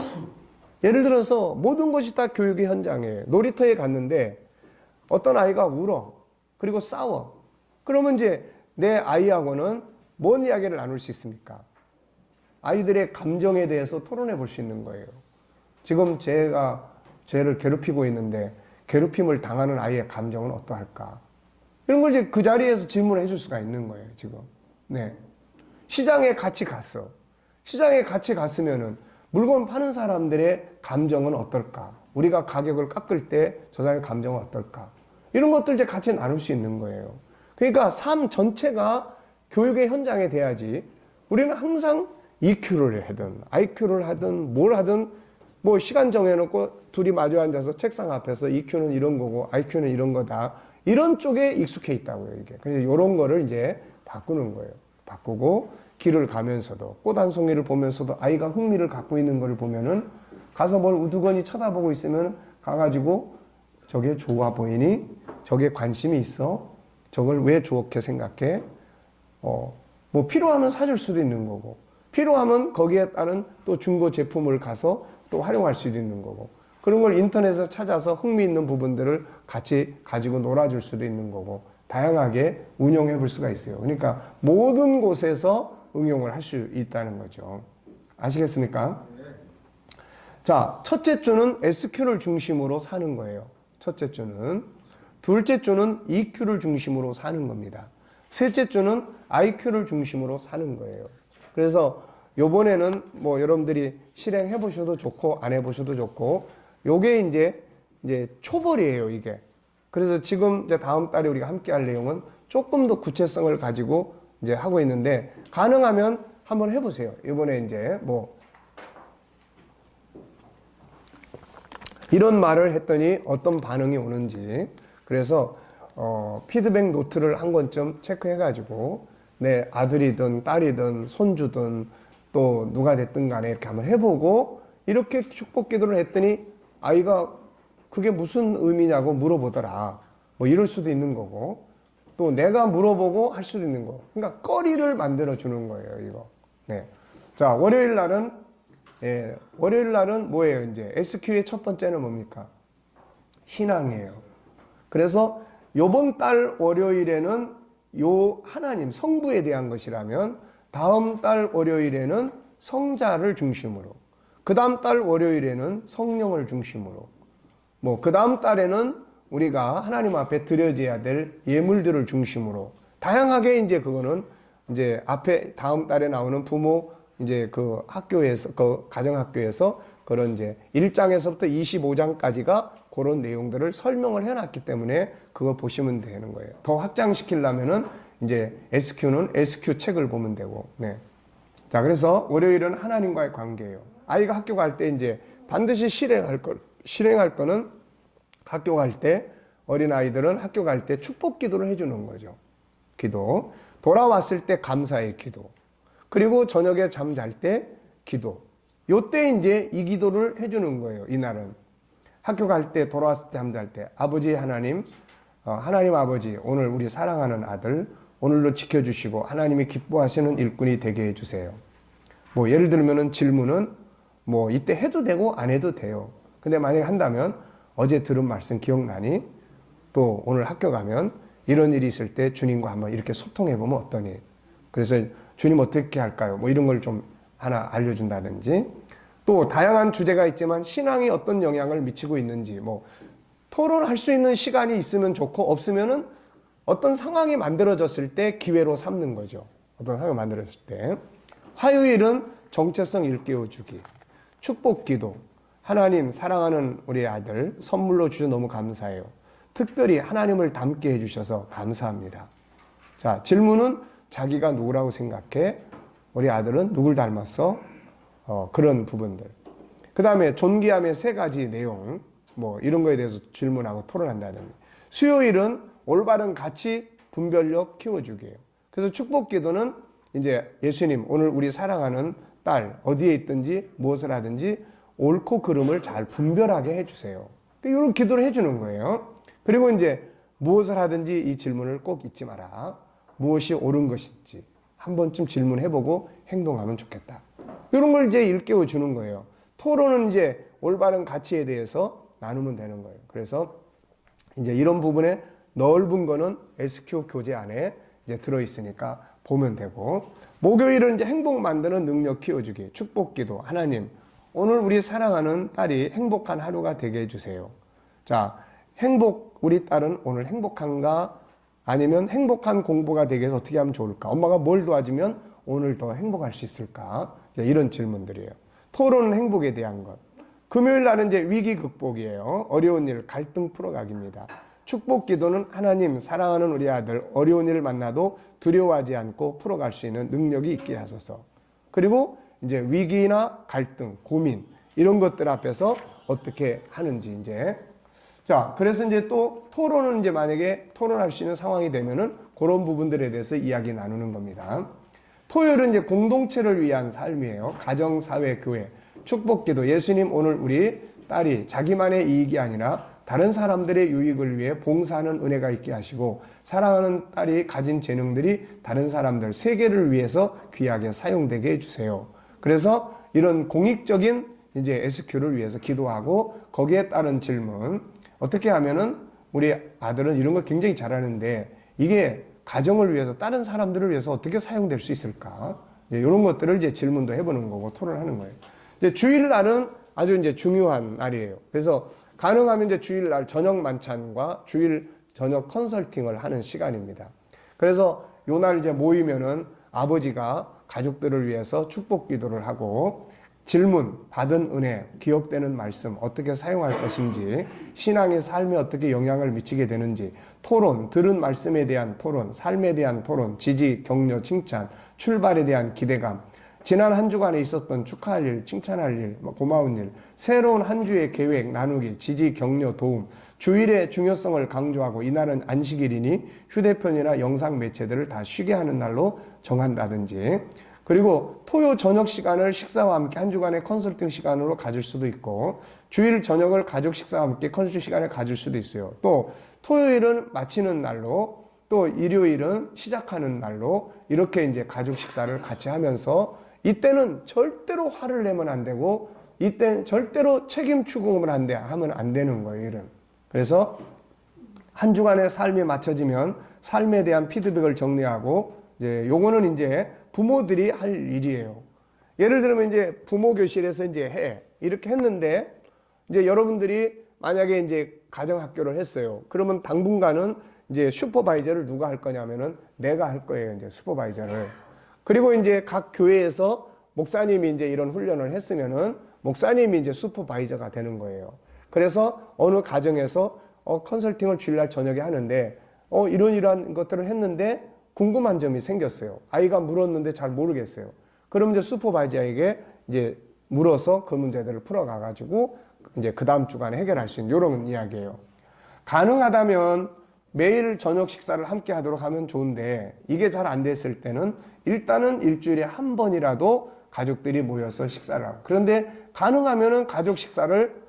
예를 들어서 모든 것이 다 교육의 현장이에요. 놀이터에 갔는데 어떤 아이가 울어. 그리고 싸워. 그러면 이제 내 아이하고는 뭔 이야기를 나눌 수 있습니까? 아이들의 감정에 대해서 토론해 볼 수 있는 거예요. 지금 제가 쟤를 괴롭히고 있는데 괴롭힘을 당하는 아이의 감정은 어떠할까? 이런 걸 이제 그 자리에서 질문을 해줄 수가 있는 거예요, 지금. 네. 시장에 같이 갔어. 시장에 같이 갔으면은 물건 파는 사람들의 감정은 어떨까? 우리가 가격을 깎을 때 저 사람의 감정은 어떨까? 이런 것들 이제 같이 나눌 수 있는 거예요. 그러니까 삶 전체가 교육의 현장에 돼야지 우리는 항상 EQ를 하든 IQ를 하든 뭘 하든 뭐 시간 정해놓고 둘이 마주 앉아서 책상 앞에서 EQ는 이런 거고 IQ는 이런 거다. 이런 쪽에 익숙해 있다고요, 이게. 그래서 이런 거를 이제 바꾸는 거예요. 바꾸고 길을 가면서도 꽃 한 송이를 보면서도 아이가 흥미를 갖고 있는 거를 보면은 가서 뭘 우두커니 쳐다보고 있으면 가가지고 저게 좋아 보이니? 저게 관심이 있어? 저걸 왜 좋게 생각해? 뭐 필요하면 사줄 수도 있는 거고 필요하면 거기에 따른 또 중고 제품을 가서 또 활용할 수도 있는 거고 그런 걸 인터넷에서 찾아서 흥미 있는 부분들을 같이 가지고 놀아줄 수도 있는 거고 다양하게 운용해 볼 수가 있어요. 그러니까 모든 곳에서 응용을 할 수 있다는 거죠. 아시겠습니까? 자, 첫째 주는 SQ를 중심으로 사는 거예요. 첫째 주는. 둘째 주는 EQ를 중심으로 사는 겁니다. 셋째 주는 IQ를 중심으로 사는 거예요. 그래서 요번에는 뭐 여러분들이 실행해 보셔도 좋고 안 해 보셔도 좋고 요게 이제 초벌이에요, 이게. 그래서 지금 이제 다음 달에 우리가 함께 할 내용은 조금 더 구체성을 가지고 이제 하고 있는데 가능하면 한번 해 보세요. 이번에 이제 뭐 이런 말을 했더니 어떤 반응이 오는지. 그래서 피드백 노트를 한 권쯤 체크해가지고 내 아들이든 딸이든 손주든 또 누가 됐든 간에 이렇게 한번 해보고 이렇게 축복 기도를 했더니 아이가 그게 무슨 의미냐고 물어보더라. 뭐 이럴 수도 있는 거고 또 내가 물어보고 할 수도 있는 거. 그러니까 거리를 만들어 주는 거예요, 이거. 네. 자, 월요일 날은 뭐예요, 이제? SQ의 첫 번째는 뭡니까? 신앙이에요. 그래서 요번 달 월요일에는 요 하나님, 성부에 대한 것이라면 다음 달 월요일에는 성자를 중심으로, 그 다음 달 월요일에는 성령을 중심으로, 뭐 그 다음 달에는 우리가 하나님 앞에 드려져야 될 예물들을 중심으로 다양하게 이제 그거는 이제 앞에 다음 달에 나오는 부모 이제 그 학교에서 그 가정학교에서 그런 이제 1장에서부터 25장까지가 그런 내용들을 설명을 해놨기 때문에 그거 보시면 되는 거예요. 더 확장시키려면은 이제 SQ는 SQ 책을 보면 되고, 네. 자, 그래서 월요일은 하나님과의 관계예요. 아이가 학교 갈 때 이제 반드시 실행할 거는 학교 갈 때 어린아이들은 학교 갈 때 축복 기도를 해주는 거죠. 기도. 돌아왔을 때 감사의 기도. 그리고 저녁에 잠잘 때 기도. 요때 이제 이 기도를 해주는 거예요. 이날은. 학교 갈 때, 돌아왔을 때, 잠잘 때. 아버지 하나님, 하나님 아버지, 오늘 우리 사랑하는 아들, 오늘로 지켜주시고 하나님이 기뻐하시는 일꾼이 되게 해주세요. 뭐 예를 들면은 질문은 뭐 이때 해도 되고 안 해도 돼요. 근데 만약에 한다면 어제 들은 말씀 기억나니? 또 오늘 학교 가면 이런 일이 있을 때 주님과 한번 이렇게 소통해보면 어떠니? 그래서 주님 어떻게 할까요? 뭐 이런 걸 좀 하나 알려준다든지 또 다양한 주제가 있지만 신앙이 어떤 영향을 미치고 있는지 뭐 토론할 수 있는 시간이 있으면 좋고 없으면은 어떤 상황이 만들어졌을 때 기회로 삼는 거죠. 어떤 상황이 만들어졌을 때. 화요일은 정체성 일깨워주기, 축복기도, 하나님 사랑하는 우리 아들 선물로 주셔서 너무 감사해요. 특별히 하나님을 닮게 해주셔서 감사합니다. 자, 질문은 자기가 누구라고 생각해? 우리 아들은 누굴 닮았어? 그런 부분들. 그 다음에 존귀함의 3가지 내용, 뭐 이런 거에 대해서 질문하고 토론한다는. 수요일은 올바른 가치 분별력 키워주기예요. 그래서 축복기도는 이제 예수님 오늘 우리 사랑하는 딸 어디에 있든지 무엇을 하든지 옳고 그름을 잘 분별하게 해주세요. 이런 기도를 해주는 거예요. 그리고 이제 무엇을 하든지 이 질문을 꼭 잊지 마라. 무엇이 옳은 것인지 한 번쯤 질문해보고 행동하면 좋겠다. 이런 걸 이제 일깨워 주는 거예요. 토론은 이제 올바른 가치에 대해서 나누면 되는 거예요. 그래서 이제 이런 부분에 넓은 거는 SQ 교재 안에 이제 들어있으니까 보면 되고, 목요일은 이제 행복 만드는 능력 키워주기, 축복기도, 하나님, 오늘 우리 사랑하는 딸이 행복한 하루가 되게 해주세요. 자, 우리 딸은 오늘 행복한가? 아니면 행복한 공부가 되게 해서 어떻게 하면 좋을까? 엄마가 뭘 도와주면 오늘 더 행복할 수 있을까? 이런 질문들이에요. 토론은 행복에 대한 것. 금요일 날은 이제 위기 극복이에요. 어려운 일, 갈등 풀어가기입니다. 축복 기도는 하나님 사랑하는 우리 아들 어려운 일을 만나도 두려워하지 않고 풀어갈 수 있는 능력이 있게 하소서. 그리고 이제 위기나 갈등, 고민 이런 것들 앞에서 어떻게 하는지 이제 자, 그래서 이제 또 토론은 이제 만약에 토론할 수 있는 상황이 되면은 그런 부분들에 대해서 이야기 나누는 겁니다. 토요일은 이제 공동체를 위한 삶이에요. 가정, 사회, 교회. 축복기도. 예수님 오늘 우리 딸이 자기만의 이익이 아니라 다른 사람들의 유익을 위해 봉사하는 은혜가 있게 하시고 사랑하는 딸이 가진 재능들이 다른 사람들, 세계를 위해서 귀하게 사용되게 해주세요. 그래서 이런 공익적인 이제 SQ를 위해서 기도하고 거기에 따른 질문. 어떻게 하면은 우리 아들은 이런 걸 굉장히 잘하는데 이게 가정을 위해서 다른 사람들을 위해서 어떻게 사용될 수 있을까? 이런 것들을 이제 질문도 해보는 거고 토론하는 거예요. 이제 주일날은 아주 이제 중요한 날이에요. 그래서 가능하면 이제 주일날 저녁 만찬과 주일 저녁 컨설팅을 하는 시간입니다. 그래서 요 날 이제 모이면은 아버지가 가족들을 위해서 축복 기도를 하고 질문, 받은 은혜, 기억되는 말씀, 어떻게 사용할 것인지, 신앙의 삶에 어떻게 영향을 미치게 되는지, 토론, 들은 말씀에 대한 토론, 삶에 대한 토론, 지지, 격려, 칭찬, 출발에 대한 기대감, 지난 한 주간에 있었던 축하할 일, 칭찬할 일, 고마운 일, 새로운 한 주의 계획, 나누기, 지지, 격려, 도움, 주일의 중요성을 강조하고 이날은 안식일이니 휴대폰이나 영상 매체들을 다 쉬게 하는 날로 정한다든지, 그리고 토요 저녁 시간을 식사와 함께 한 주간의 컨설팅 시간으로 가질 수도 있고, 주일 저녁을 가족 식사와 함께 컨설팅 시간을 가질 수도 있어요. 또 토요일은 마치는 날로, 또 일요일은 시작하는 날로 이렇게 이제 가족 식사를 같이 하면서, 이때는 절대로 화를 내면 안 되고 이때는 절대로 책임 추궁을 하면 안 되는 거예요, 일은. 그래서 한 주간의 삶이 맞춰지면 삶에 대한 피드백을 정리하고, 이제 요거는 이제 부모들이 할 일이에요. 예를 들면 이제 부모 교실에서 이제 이렇게 했는데, 이제 여러분들이 만약에 이제 가정학교를 했어요. 그러면 당분간은 이제 슈퍼바이저를 누가 할 거냐면은 내가 할 거예요, 이제 슈퍼바이저를. 그리고 이제 각 교회에서 목사님이 이제 이런 훈련을 했으면은 목사님이 이제 슈퍼바이저가 되는 거예요. 그래서 어느 가정에서 컨설팅을 주일날 저녁에 하는데 이러한 것들을 했는데 궁금한 점이 생겼어요. 아이가 물었는데 잘 모르겠어요. 그럼 이제 슈퍼바이저에게 이제 물어서 그 문제들을 풀어가가지고 이제 그 다음 주간에 해결할 수 있는 이런 이야기예요. 가능하다면 매일 저녁 식사를 함께 하도록 하면 좋은데, 이게 잘 안 됐을 때는 일단은 일주일에 한 번이라도 가족들이 모여서 식사를 하고, 그런데 가능하면은 가족 식사를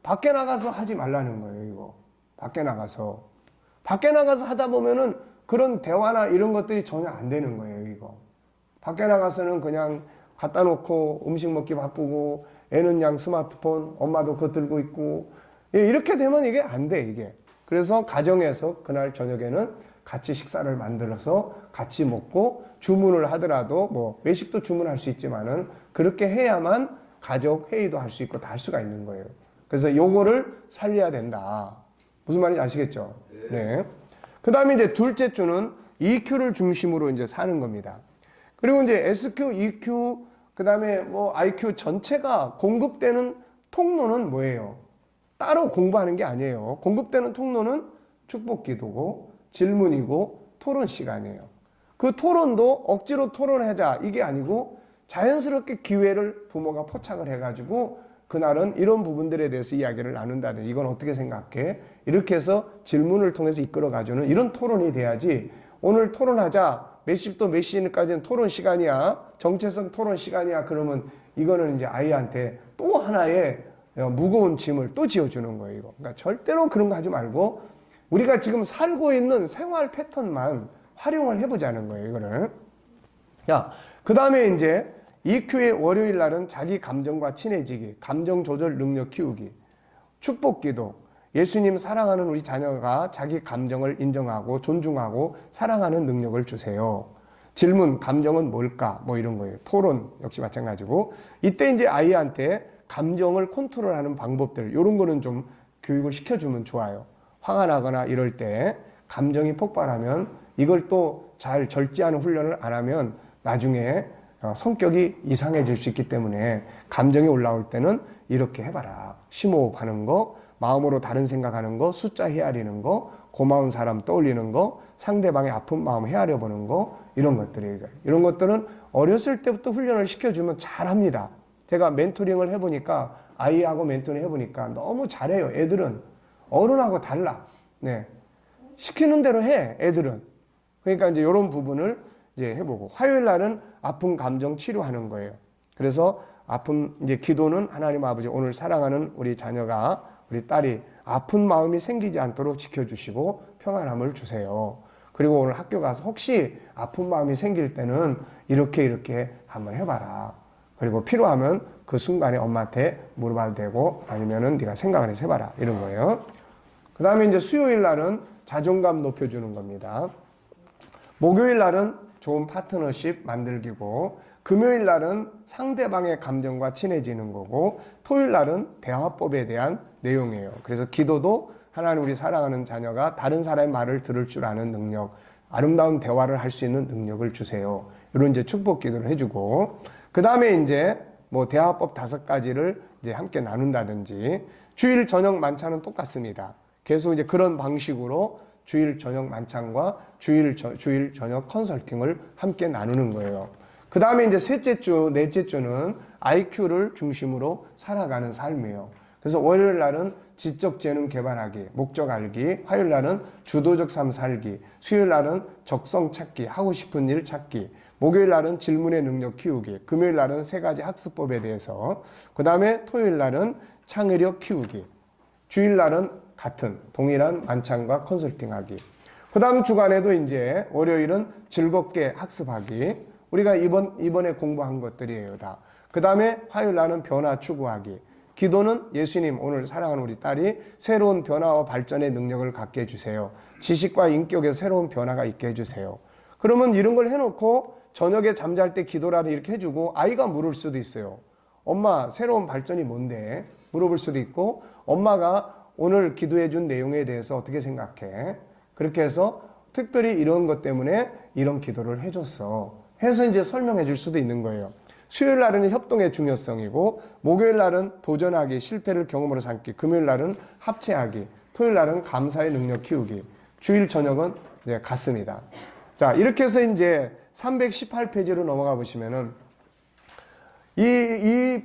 밖에 나가서 하지 말라는 거예요, 이거. 밖에 나가서 하다 보면은 그런 대화나 이런 것들이 전혀 안 되는 거예요, 이거. 밖에 나가서는 그냥 갖다 놓고 음식 먹기 바쁘고, 애는 그냥 스마트폰, 엄마도 그거 들고 있고, 이렇게 되면 이게 안 돼, 이게. 그래서 가정에서 그날 저녁에는 같이 식사를 만들어서 같이 먹고, 주문을 하더라도 뭐 외식도 주문할 수 있지만은 그렇게 해야만 가족 회의도 할 수 있고 다 할 수가 있는 거예요. 그래서 요거를 살려야 된다. 무슨 말인지 아시겠죠? 네. 그 다음에 이제 둘째 주는 EQ를 중심으로 이제 사는 겁니다. 그리고 이제 SQ, EQ, 그 다음에 뭐 IQ 전체가 공급되는 통로는 뭐예요? 따로 공부하는 게 아니에요. 공급되는 통로는 축복 기도고 질문이고 토론 시간이에요. 그 토론도 억지로 토론하자 이게 아니고 자연스럽게 기회를 부모가 포착을 해가지고 그날은 이런 부분들에 대해서 이야기를 나눈다든지, 이건 어떻게 생각해? 이렇게 해서 질문을 통해서 이끌어가주는 이런 토론이 돼야지, 오늘 토론하자, 몇 시부터 몇 시까지는 토론 시간이야, 정체성 토론 시간이야, 그러면 이거는 이제 아이한테 또 하나의 무거운 짐을 또 지어주는 거예요, 이거. 그러니까 절대로 그런 거 하지 말고 우리가 지금 살고 있는 생활 패턴만 활용을 해보자는 거예요, 이거를. 자, 그 다음에 이제 EQ의 월요일 날은 자기 감정과 친해지기, 감정 조절 능력 키우기, 축복 기도, 예수님 사랑하는 우리 자녀가 자기 감정을 인정하고 존중하고 사랑하는 능력을 주세요. 질문, 감정은 뭘까? 뭐 이런 거예요. 토론 역시 마찬가지고, 이때 이제 아이한테 감정을 컨트롤하는 방법들, 이런 거는 좀 교육을 시켜주면 좋아요. 화가 나거나 이럴 때 감정이 폭발하면 이걸 또 잘 절제하는 훈련을 안 하면 나중에 성격이 이상해질 수 있기 때문에, 감정이 올라올 때는 이렇게 해봐라. 심호흡하는 거, 마음으로 다른 생각하는 거, 숫자 헤아리는 거, 고마운 사람 떠올리는 거, 상대방의 아픈 마음 헤아려 보는 거, 이런 것들이에요. 이런 것들은 어렸을 때부터 훈련을 시켜주면 잘합니다. 제가 멘토링을 해보니까, 아이하고 멘토링 해보니까 너무 잘해요. 애들은 어른하고 달라. 네, 시키는 대로 해, 애들은. 그러니까 이제 이런 부분을 이제 해보고, 화요일 날은 아픈 감정 치료하는 거예요. 그래서 아픈 이제 기도는, 하나님 아버지, 오늘 사랑하는 우리 자녀가, 우리 딸이 아픈 마음이 생기지 않도록 지켜주시고 평안함을 주세요. 그리고 오늘 학교 가서 혹시 아픈 마음이 생길 때는 이렇게 한번 해봐라. 그리고 필요하면 그 순간에 엄마한테 물어봐도 되고, 아니면은 네가 생각을 해서 해봐라, 이런 거예요. 그 다음에 이제 수요일 날은 자존감 높여주는 겁니다. 목요일 날은 좋은 파트너십 만들기고, 금요일 날은 상대방의 감정과 친해지는 거고, 토요일 날은 대화법에 대한 내용이에요. 그래서 기도도 하나님 우리 사랑하는 자녀가 다른 사람의 말을 들을 줄 아는 능력, 아름다운 대화를 할 수 있는 능력을 주세요. 이런 이제 축복 기도를 해주고, 그 다음에 이제 뭐 대화법 5가지를 이제 함께 나눈다든지, 주일 저녁 만찬은 똑같습니다. 계속 이제 그런 방식으로 주일 저녁 만찬과 주일 저녁 컨설팅을 함께 나누는 거예요. 그 다음에 이제 셋째 주, 넷째 주는 IQ를 중심으로 살아가는 삶이에요. 그래서 월요일 날은 지적 재능 개발하기, 목적 알기, 화요일 날은 주도적 삶 살기, 수요일 날은 적성 찾기, 하고 싶은 일 찾기, 목요일 날은 질문의 능력 키우기, 금요일 날은 세 가지 학습법에 대해서, 그 다음에 토요일 날은 창의력 키우기, 주일 날은 같은 동일한 만찬과 컨설팅하기. 그 다음 주간에도 이제 월요일은 즐겁게 학습하기. 우리가 이번에 공부한 것들이에요, 다. 그 다음에 화요일 날은 변화 추구하기. 기도는 예수님, 오늘 사랑하는 우리 딸이 새로운 변화와 발전의 능력을 갖게 해주세요. 지식과 인격에 새로운 변화가 있게 해주세요. 그러면 이런 걸 해놓고 저녁에 잠잘 때 기도라도 이렇게 해주고 아이가 물을 수도 있어요. 엄마, 새로운 발전이 뭔데? 물어볼 수도 있고, 엄마가 오늘 기도해 준 내용에 대해서 어떻게 생각해? 그렇게 해서 특별히 이런 것 때문에 이런 기도를 해줬어. 해서 이제 설명해 줄 수도 있는 거예요. 수요일 날은 협동의 중요성이고, 목요일 날은 도전하기, 실패를 경험으로 삼기, 금요일 날은 합체하기, 토요일 날은 감사의 능력 키우기, 주일 저녁은 이제 같습니다. 자, 이렇게 해서 이제 318페이지로 넘어가 보시면은 이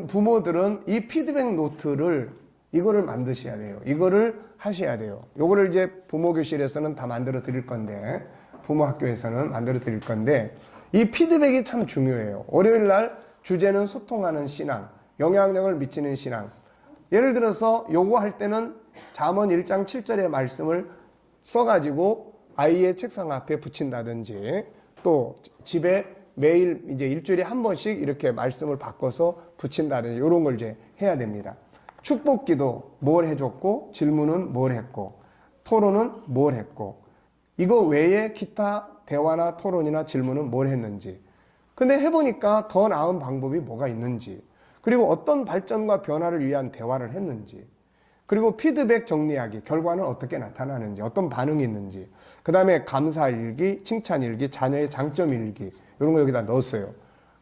부모들은 이 피드백 노트를 이거를 만드셔야 돼요. 이거를 하셔야 돼요. 요거를 이제 부모교실에서는 다 만들어 드릴 건데, 부모학교에서는 만들어 드릴 건데, 이 피드백이 참 중요해요. 월요일 날 주제는 소통하는 신앙, 영향력을 미치는 신앙. 예를 들어서 요거 할 때는 잠언 1장 7절의 말씀을 써가지고 아이의 책상 앞에 붙인다든지, 또 집에 매일 이제 일주일에 한 번씩 이렇게 말씀을 바꿔서 붙인다든지, 이런 걸 이제 해야 됩니다. 축복기도 뭘 해줬고, 질문은 뭘 했고, 토론은 뭘 했고, 이거 외에 기타 대화나 토론이나 질문은 뭘 했는지, 근데 해보니까 더 나은 방법이 뭐가 있는지, 그리고 어떤 발전과 변화를 위한 대화를 했는지, 그리고 피드백 정리하기, 결과는 어떻게 나타나는지, 어떤 반응이 있는지, 그 다음에 감사 일기, 칭찬 일기, 자녀의 장점 일기, 이런 거 여기다 넣었어요.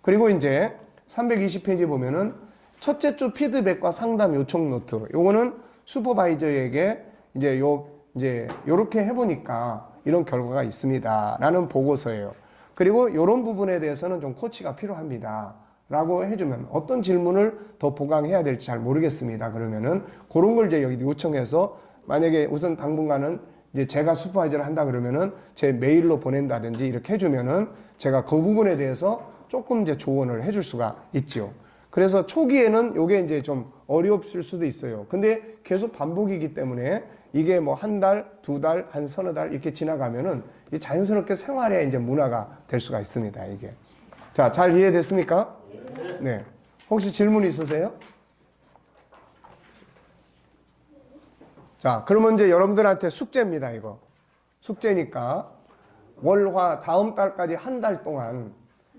그리고 이제 320페이지 보면은 첫째 주 피드백과 상담 요청 노트. 요거는 슈퍼바이저에게 이제 요렇게 해보니까 이런 결과가 있습니다. 라는 보고서예요. 그리고 요런 부분에 대해서는 좀 코치가 필요합니다. 라고 해주면 어떤 질문을 더 보강해야 될지 잘 모르겠습니다. 그러면은 그런 걸 이제 여기 요청해서, 만약에 우선 당분간은 이제 제가 슈퍼바이저를 한다 그러면은 제 메일로 보낸다든지 이렇게 해주면은 제가 그 부분에 대해서 조금 이제 조언을 해줄 수가 있죠. 그래서 초기에는 요게 이제 좀 어려웠을 수도 있어요. 근데 계속 반복이기 때문에 이게 뭐 한 달, 두 달, 한 서너 달 이렇게 지나가면은 자연스럽게 생활의 이제 문화가 될 수가 있습니다, 이게. 자, 잘 이해됐습니까? 네. 혹시 질문 있으세요? 자, 그러면 이제 여러분들한테 숙제입니다, 이거. 숙제니까 월화 다음 달까지 한 달 동안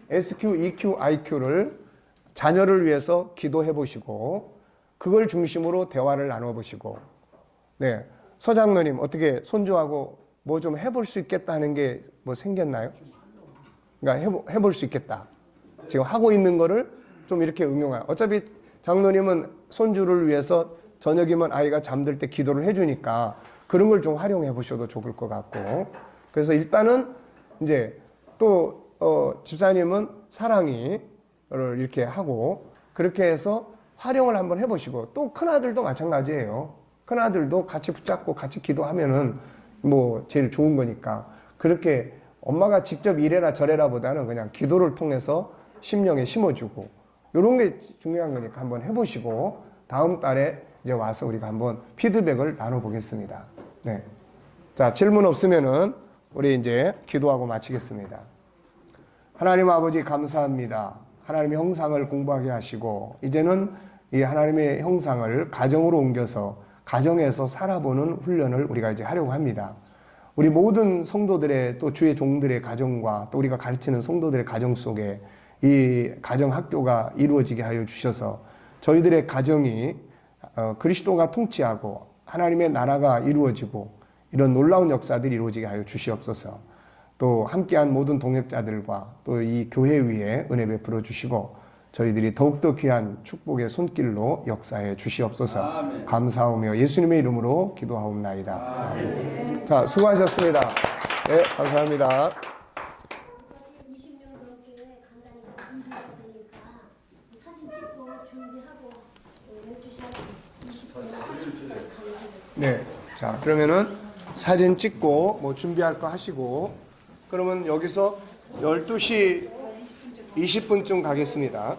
SQ, EQ, IQ를 자녀를 위해서 기도해 보시고, 그걸 중심으로 대화를 나눠 보시고, 네. 서장로님, 어떻게 손주하고 뭐 좀 해볼 수 있겠다 하는 게 뭐 생겼나요? 그러니까 해볼 수 있겠다. 지금 하고 있는 거를 좀 이렇게 응용하. 어차피 장로님은 손주를 위해서 저녁이면 아이가 잠들 때 기도를 해주니까 그런 걸 좀 활용해 보셔도 좋을 것 같고. 그래서 일단은 이제 또 집사님은 사랑이 이렇게 하고, 그렇게 해서 활용을 한번 해보시고, 또 큰아들도 마찬가지예요. 큰아들도 같이 붙잡고 같이 기도하면은 뭐 제일 좋은 거니까, 그렇게 엄마가 직접 이래라 저래라 보다는 그냥 기도를 통해서 심령에 심어주고, 이런 게 중요한 거니까 한번 해보시고, 다음 달에 이제 와서 우리가 한번 피드백을 나눠보겠습니다. 네. 자, 질문 없으면은 우리 이제 기도하고 마치겠습니다. 하나님 아버지 감사합니다. 하나님의 형상을 공부하게 하시고, 이제는 이 하나님의 형상을 가정으로 옮겨서 가정에서 살아보는 훈련을 우리가 이제 하려고 합니다. 우리 모든 성도들의, 또 주의 종들의 가정과 또 우리가 가르치는 성도들의 가정 속에 이 가정 학교가 이루어지게 하여 주셔서 저희들의 가정이 그리스도가 통치하고 하나님의 나라가 이루어지고 이런 놀라운 역사들이 이루어지게 하여 주시옵소서. 또 함께한 모든 동역자들과 또 이 교회 위에 은혜 베풀어 주시고 저희들이 더욱더 귀한 축복의 손길로 역사해 주시옵소서. 아멘. 감사하며 예수님의 이름으로 기도하옵나이다. 아멘. 자, 수고하셨습니다. 네, 감사합니다. 20년 넘게 간단히 준비해야 되니까 사진 찍고 준비하고 12시 20분에 네. 자, 그러면은 사진 찍고 뭐 준비할 거 하시고 그러면 여기서 12시 20분쯤 가겠습니다.